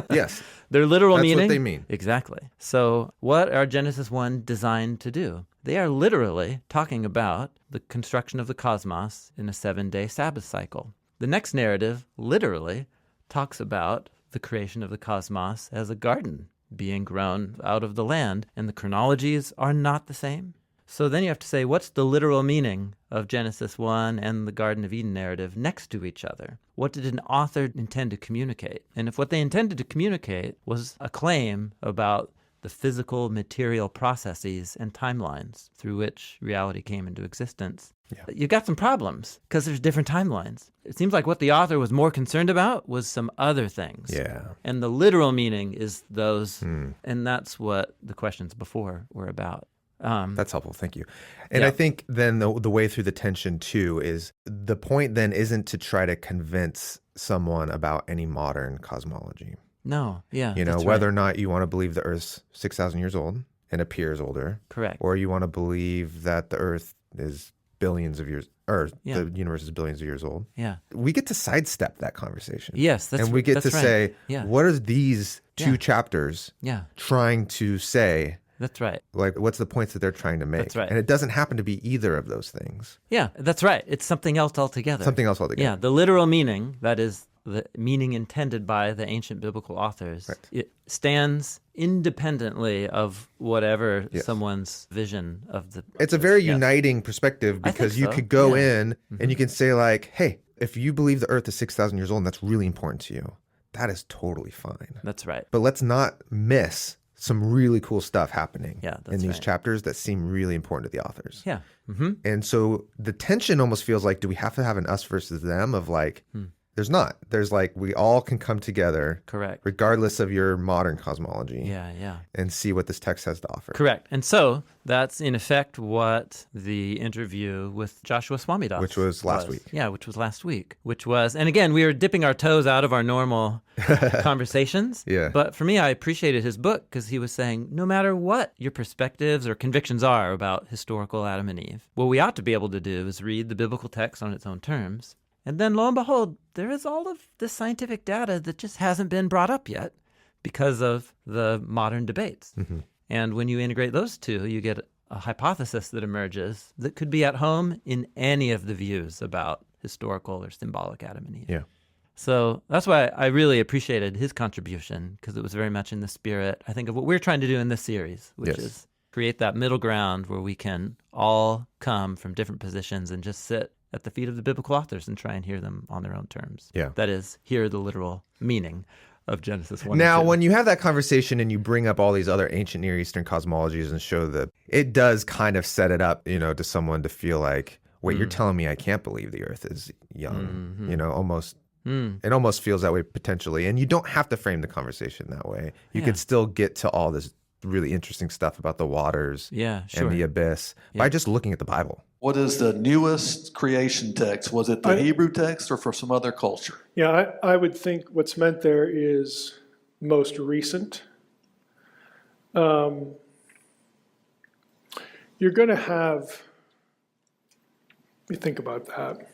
Yes. Their literal meaning. That's what they mean. Exactly. So what are Genesis 1 designed to do? They are literally talking about the construction of the cosmos in a 7-day Sabbath cycle. The next narrative literally talks about the creation of the cosmos as a garden being grown out of the land, and the chronologies are not the same. So then you have to say, what's the literal meaning of Genesis 1 and the Garden of Eden narrative next to each other? What did an author intend to communicate? And if what they intended to communicate was a claim about the physical, material processes and timelines through which reality came into existence, you've got some problems because there's different timelines. It seems like what the author was more concerned about was some other things. Yeah. And the literal meaning is those, and that's what the questions before were about. That's helpful. Thank you. And I think then the way through the tension too is the point then isn't to try to convince someone about any modern cosmology. No. Yeah. You know, whether or not you want to believe the Earth's 6,000 years old and appears older. Correct. Or you want to believe that the Earth is billions of years. or the universe is billions of years old. Yeah. We get to sidestep that conversation. Yes, and we get to say, what are these two chapters trying to say? That's right. Like, what's the points that they're trying to make? That's right. And it doesn't happen to be either of those things. Yeah, that's right. It's something else altogether. Something else altogether. Yeah, the literal meaning, that is the meaning intended by the ancient biblical authors, it stands independently of whatever someone's vision of the... It's a very uniting perspective, because you could go in and you can say like, hey, if you believe the earth is 6,000 years old and that's really important to you, that is totally fine. That's right. But let's not miss some really cool stuff happening in these right. chapters that seem really important to the authors. Yeah. And so the tension almost feels like, do we have to have an us versus them of like... There's not. There's like, we all can come together. Correct. Regardless of your modern cosmology. Yeah. And see what this text has to offer. Correct. And so that's in effect what the interview with Joshua Swamidass Which was last week. Yeah, which was last week. Which was, and again, we were dipping our toes out of our normal conversations. Yeah. But for me, I appreciated his book because he was saying, no matter what your perspectives or convictions are about historical Adam and Eve, what we ought to be able to do is read the biblical text on its own terms. And then lo and behold, there is all of this scientific data that just hasn't been brought up yet because of the modern debates. And when you integrate those two, you get a hypothesis that emerges that could be at home in any of the views about historical or symbolic Adam and Eve. Yeah. So that's why I really appreciated his contribution, because it was very much in the spirit, I think, of what we're trying to do in this series, which is create that middle ground where we can all come from different positions and just sit at the feet of the biblical authors and try and hear them on their own terms. Yeah. That is, hear the literal meaning of Genesis 1 Now, and 2. when you have that conversation and you bring up all these other ancient Near Eastern cosmologies and show that, it does kind of set it up, to someone to feel like, wait, you're telling me I can't believe the earth is young, almost. It almost feels that way potentially. And you don't have to frame the conversation that way. You could still get to all this really interesting stuff about the waters and the abyss by just looking at the Bible. What is the newest creation text? Was it the Hebrew text or for some other culture? Yeah, I would think what's meant there is most recent. You're going to have, let me think about that.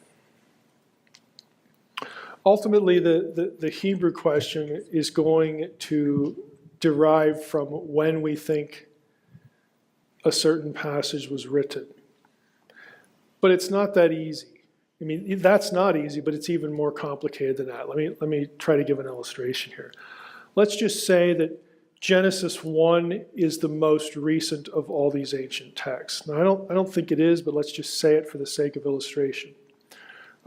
Ultimately, the Hebrew question is going to derive from when we think a certain passage was written. But it's not that easy. I mean, that's not easy, but it's even more complicated than that. Let me try to give an illustration here. Let's just say that Genesis 1 is the most recent of all these ancient texts. Now, I don't think it is, but let's just say it for the sake of illustration.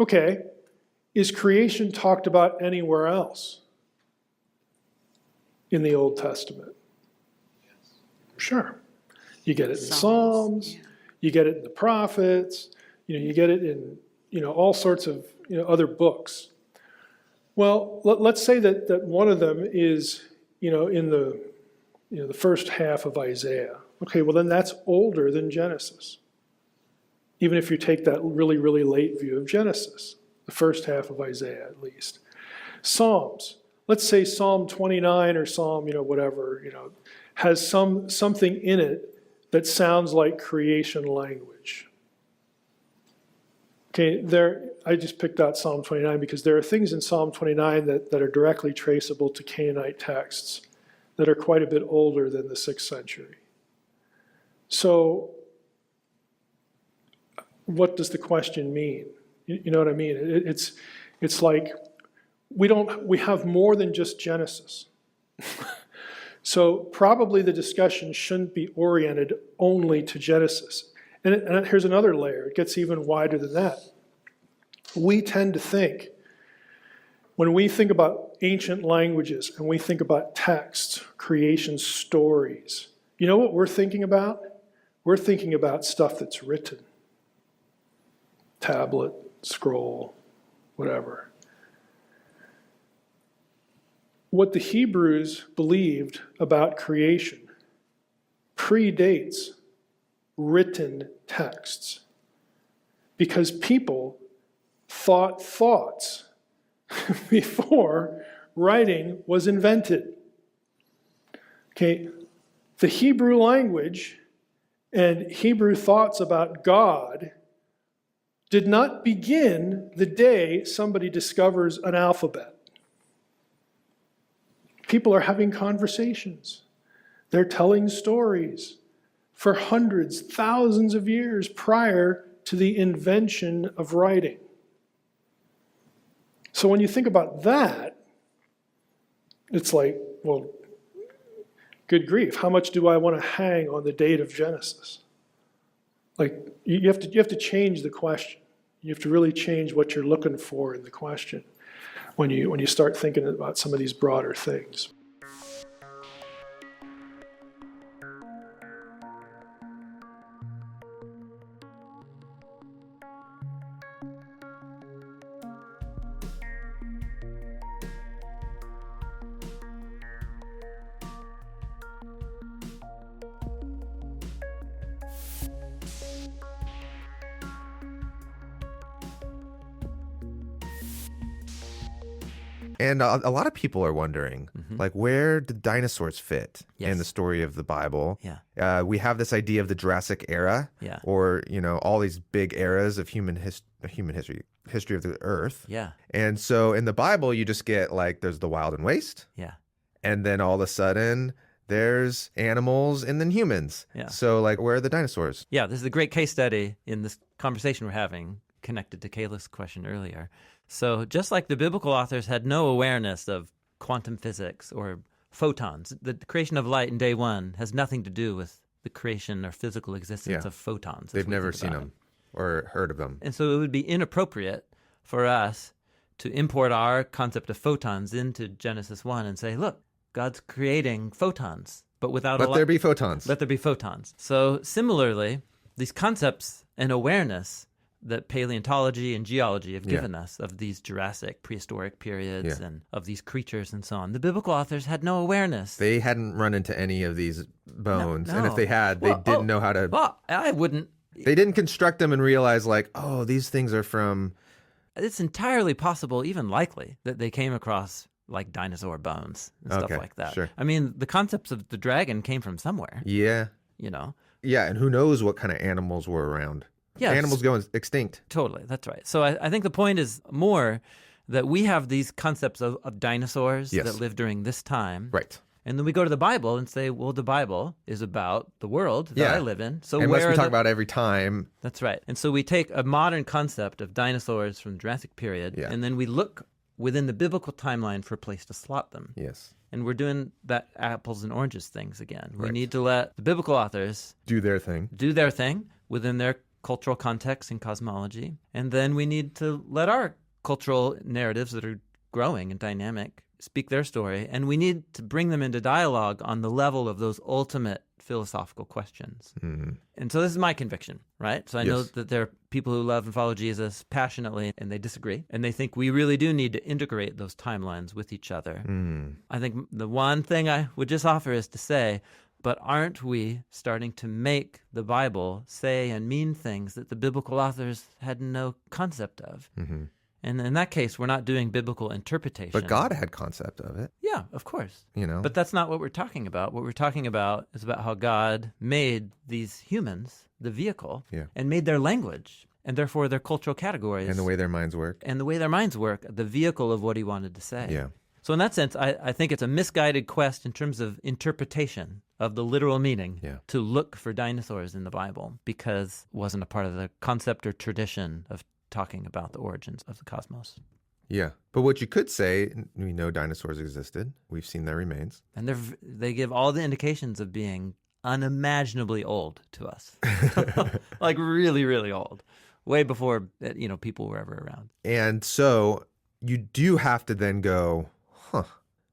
Okay, is creation talked about anywhere else in the Old Testament? Sure. You get it in Psalms, you get it in the prophets, you get it in all sorts of other books. Well, let's say that one of them is in the first half of Isaiah. Okay, well then that's older than Genesis. Even if you take that really, really late view of Genesis, the first half of Isaiah at least. Psalms. Let's say Psalm 29 or Psalm, whatever, has something in it that sounds like creation language. Okay, I just picked out Psalm 29 because there are things in Psalm 29 that are directly traceable to Canaanite texts that are quite a bit older than the 6th century. So, what does the question mean? You know what I mean? It's like we have more than just Genesis. So probably the discussion shouldn't be oriented only to Genesis. And here's another layer. It gets even wider than that. We tend to think, when we think about ancient languages and we think about texts, creation stories, you know what we're thinking about? We're thinking about stuff that's written. Tablet, scroll, whatever. What the Hebrews believed about creation predates written texts because people thought thoughts before writing was invented. Okay, the Hebrew language and Hebrew thoughts about God did not begin the day somebody discovers an alphabet. People are having conversations. They're telling stories for hundreds, thousands of years prior to the invention of writing. So when you think about that, it's like, well, good grief, how much do I want to hang on the date of Genesis? Like, you have to change the question. You have to really change what you're looking for in the question when you start thinking about some of these broader things. And a lot of people are wondering, like, where did dinosaurs fit in the story of the Bible? Yeah. We have this idea of the Jurassic era, or, all these big eras of human history of the earth. Yeah. And so in the Bible, you just get, like, there's the wild and waste. Yeah. And then all of a sudden, there's animals and then humans. Yeah. So, like, where are the dinosaurs? Yeah, this is a great case study in this conversation we're having, connected to Kayla's question earlier. So just like the biblical authors had no awareness of quantum physics or photons, the creation of light in day one has nothing to do with the creation or physical existence of photons. They've never seen them or heard of them. And so it would be inappropriate for us to import our concept of photons into Genesis 1 and say, look, God's creating photons, but without Let there be photons. Let there be photons. So similarly, these concepts and awareness that paleontology and geology have given us of these Jurassic prehistoric periods and of these creatures and so on. The biblical authors had no awareness. They hadn't run into any of these bones. No. And if they had, they didn't know how to... Well, I wouldn't... They didn't construct them and realize, like, oh, these things are from... It's entirely possible, even likely, that they came across, like, dinosaur bones and stuff like that. Sure. I mean, the concepts of the dragon came from somewhere. Yeah. Yeah, and who knows what kind of animals were around. Yeah, animals go extinct. Totally, that's right. So I think the point is more that we have these concepts of dinosaurs that lived during this time. Right. And then we go to the Bible and say, well, the Bible is about the world that I live in. So unless we talk about every time. That's right. And so we take a modern concept of dinosaurs from the Jurassic period, and then we look within the biblical timeline for a place to slot them. Yes. And we're doing that apples and oranges things again. We need to let the biblical authors do their thing within their cultural context and cosmology. And then we need to let our cultural narratives that are growing and dynamic speak their story. And we need to bring them into dialogue on the level of those ultimate philosophical questions. And so this is my conviction, right? So I know that there are people who love and follow Jesus passionately, and they disagree. And they think we really do need to integrate those timelines with each other. I think the one thing I would just offer is to say, but aren't we starting to make the Bible say and mean things that the biblical authors had no concept of? And in that case, we're not doing biblical interpretation. But God had concept of it. Yeah, of course. But that's not what we're talking about. What we're talking about is about how God made these humans, the vehicle, and made their language, and therefore their cultural categories. And the way their minds work. The vehicle of what he wanted to say. Yeah. So in that sense, I think it's a misguided quest in terms of interpretation of the literal meaning to look for dinosaurs in the Bible, because it wasn't a part of the concept or tradition of talking about the origins of the cosmos. Yeah. But what you could say, we know dinosaurs existed. We've seen their remains. And they give all the indications of being unimaginably old to us. Like really, really old. Way before people were ever around. And so you do have to then go,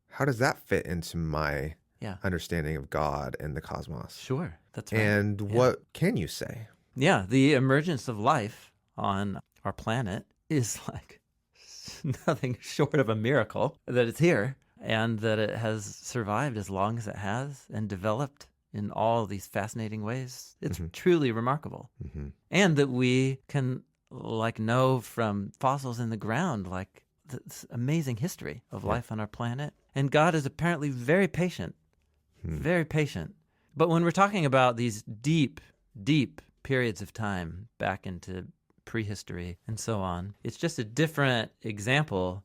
how does that fit into my understanding of God and the cosmos? Sure, that's right. And what can you say? Yeah, the emergence of life on our planet is like nothing short of a miracle that it's here and that it has survived as long as it has and developed in all these fascinating ways. It's truly remarkable. And that we can know from fossils in the ground, this amazing history of life on our planet. And God is apparently very patient, very patient. But when we're talking about these deep, deep periods of time back into prehistory, and so on. It's just a different example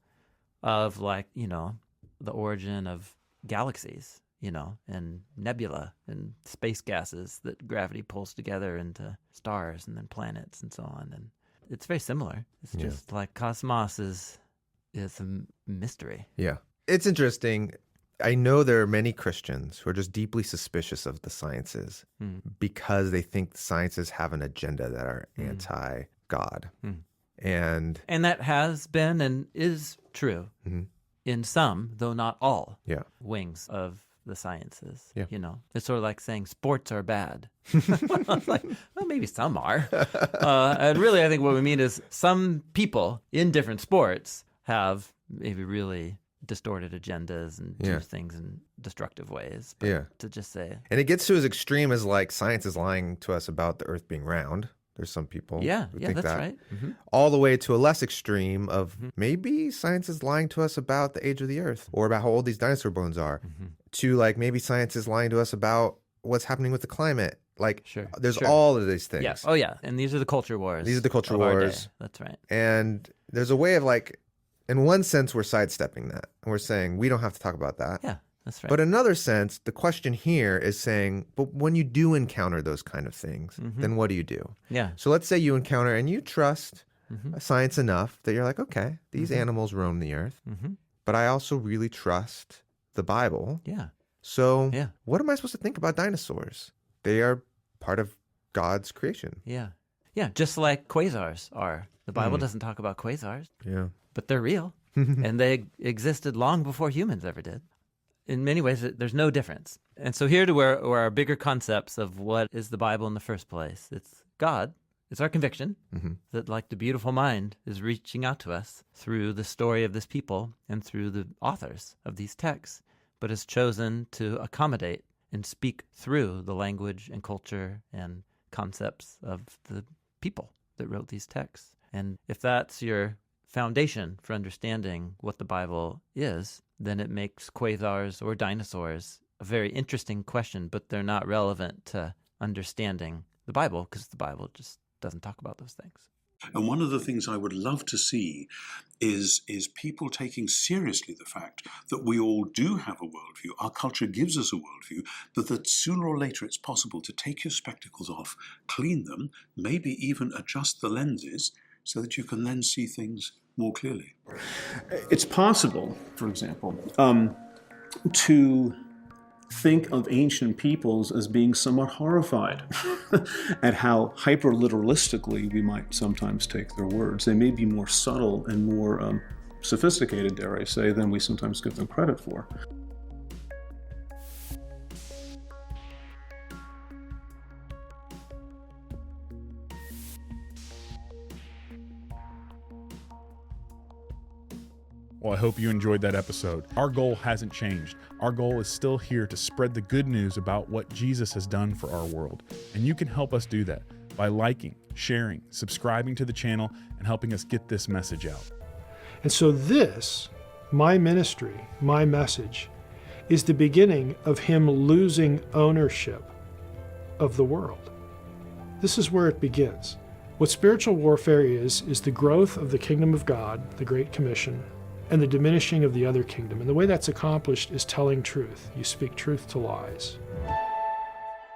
of, like, the origin of galaxies, and nebula and space gases that gravity pulls together into stars and then planets and so on. And it's very similar. It's just like cosmos is a mystery. Yeah. It's interesting. I know there are many Christians who are just deeply suspicious of the sciences because they think the sciences have an agenda that are anti-God. And that has been and is true in some, though not all, wings of the sciences. Yeah. It's sort of like saying sports are bad. It's like, well, maybe some are. And really, I think what we mean is some people in different sports have maybe really distorted agendas and do things in destructive ways. But to just say... And it gets to as extreme as, like, science is lying to us about the earth being round. There's some people who think that's that. Right. All the way to a less extreme of maybe science is lying to us about the age of the earth or about how old these dinosaur bones are, to, like, maybe science is lying to us about what's happening with the climate. Like, there's all of these things. Yeah. Oh, yeah. And these are the culture wars. These are the culture wars. That's right. And there's a way of, like, in one sense, we're sidestepping that. And we're saying we don't have to talk about that. Yeah, that's right. But in another sense, the question here is saying, but when you do encounter those kind of things, then what do you do? Yeah. So let's say you encounter and you trust science enough that you're like, okay, these animals roam the earth, but I also really trust the Bible. Yeah. So what am I supposed to think about dinosaurs? They are part of God's creation. Yeah. Yeah, just like quasars are. The Bible doesn't talk about quasars. Yeah. But they're real, and they existed long before humans ever did. In many ways, there's no difference. And so here to where our bigger concepts of what is the Bible in the first place. It's God. It's our conviction that, like the beautiful mind, is reaching out to us through the story of this people and through the authors of these texts, but has chosen to accommodate and speak through the language and culture and concepts of the people that wrote these texts. And if that's your foundation for understanding what the Bible is, then it makes quasars or dinosaurs a very interesting question, but they're not relevant to understanding the Bible because the Bible just doesn't talk about those things. And one of the things I would love to see is people taking seriously the fact that we all do have a worldview. Our culture gives us a worldview, but that sooner or later it's possible to take your spectacles off, clean them, maybe even adjust the lenses, so that you can then see things more clearly. It's possible, for example, to think of ancient peoples as being somewhat horrified at how hyper-literalistically we might sometimes take their words. They may be more subtle and more sophisticated, dare I say, than we sometimes give them credit for. Well, I hope you enjoyed that episode. Our goal hasn't changed. Our goal is still here to spread the good news about what Jesus has done for our world. And you can help us do that by liking, sharing, subscribing to the channel, and helping us get this message out. And so this, my ministry, my message, is the beginning of him losing ownership of the world. This is where it begins. What spiritual warfare is the growth of the kingdom of God, the Great Commission, and the diminishing of the other kingdom. And the way that's accomplished is telling truth. You speak truth to lies.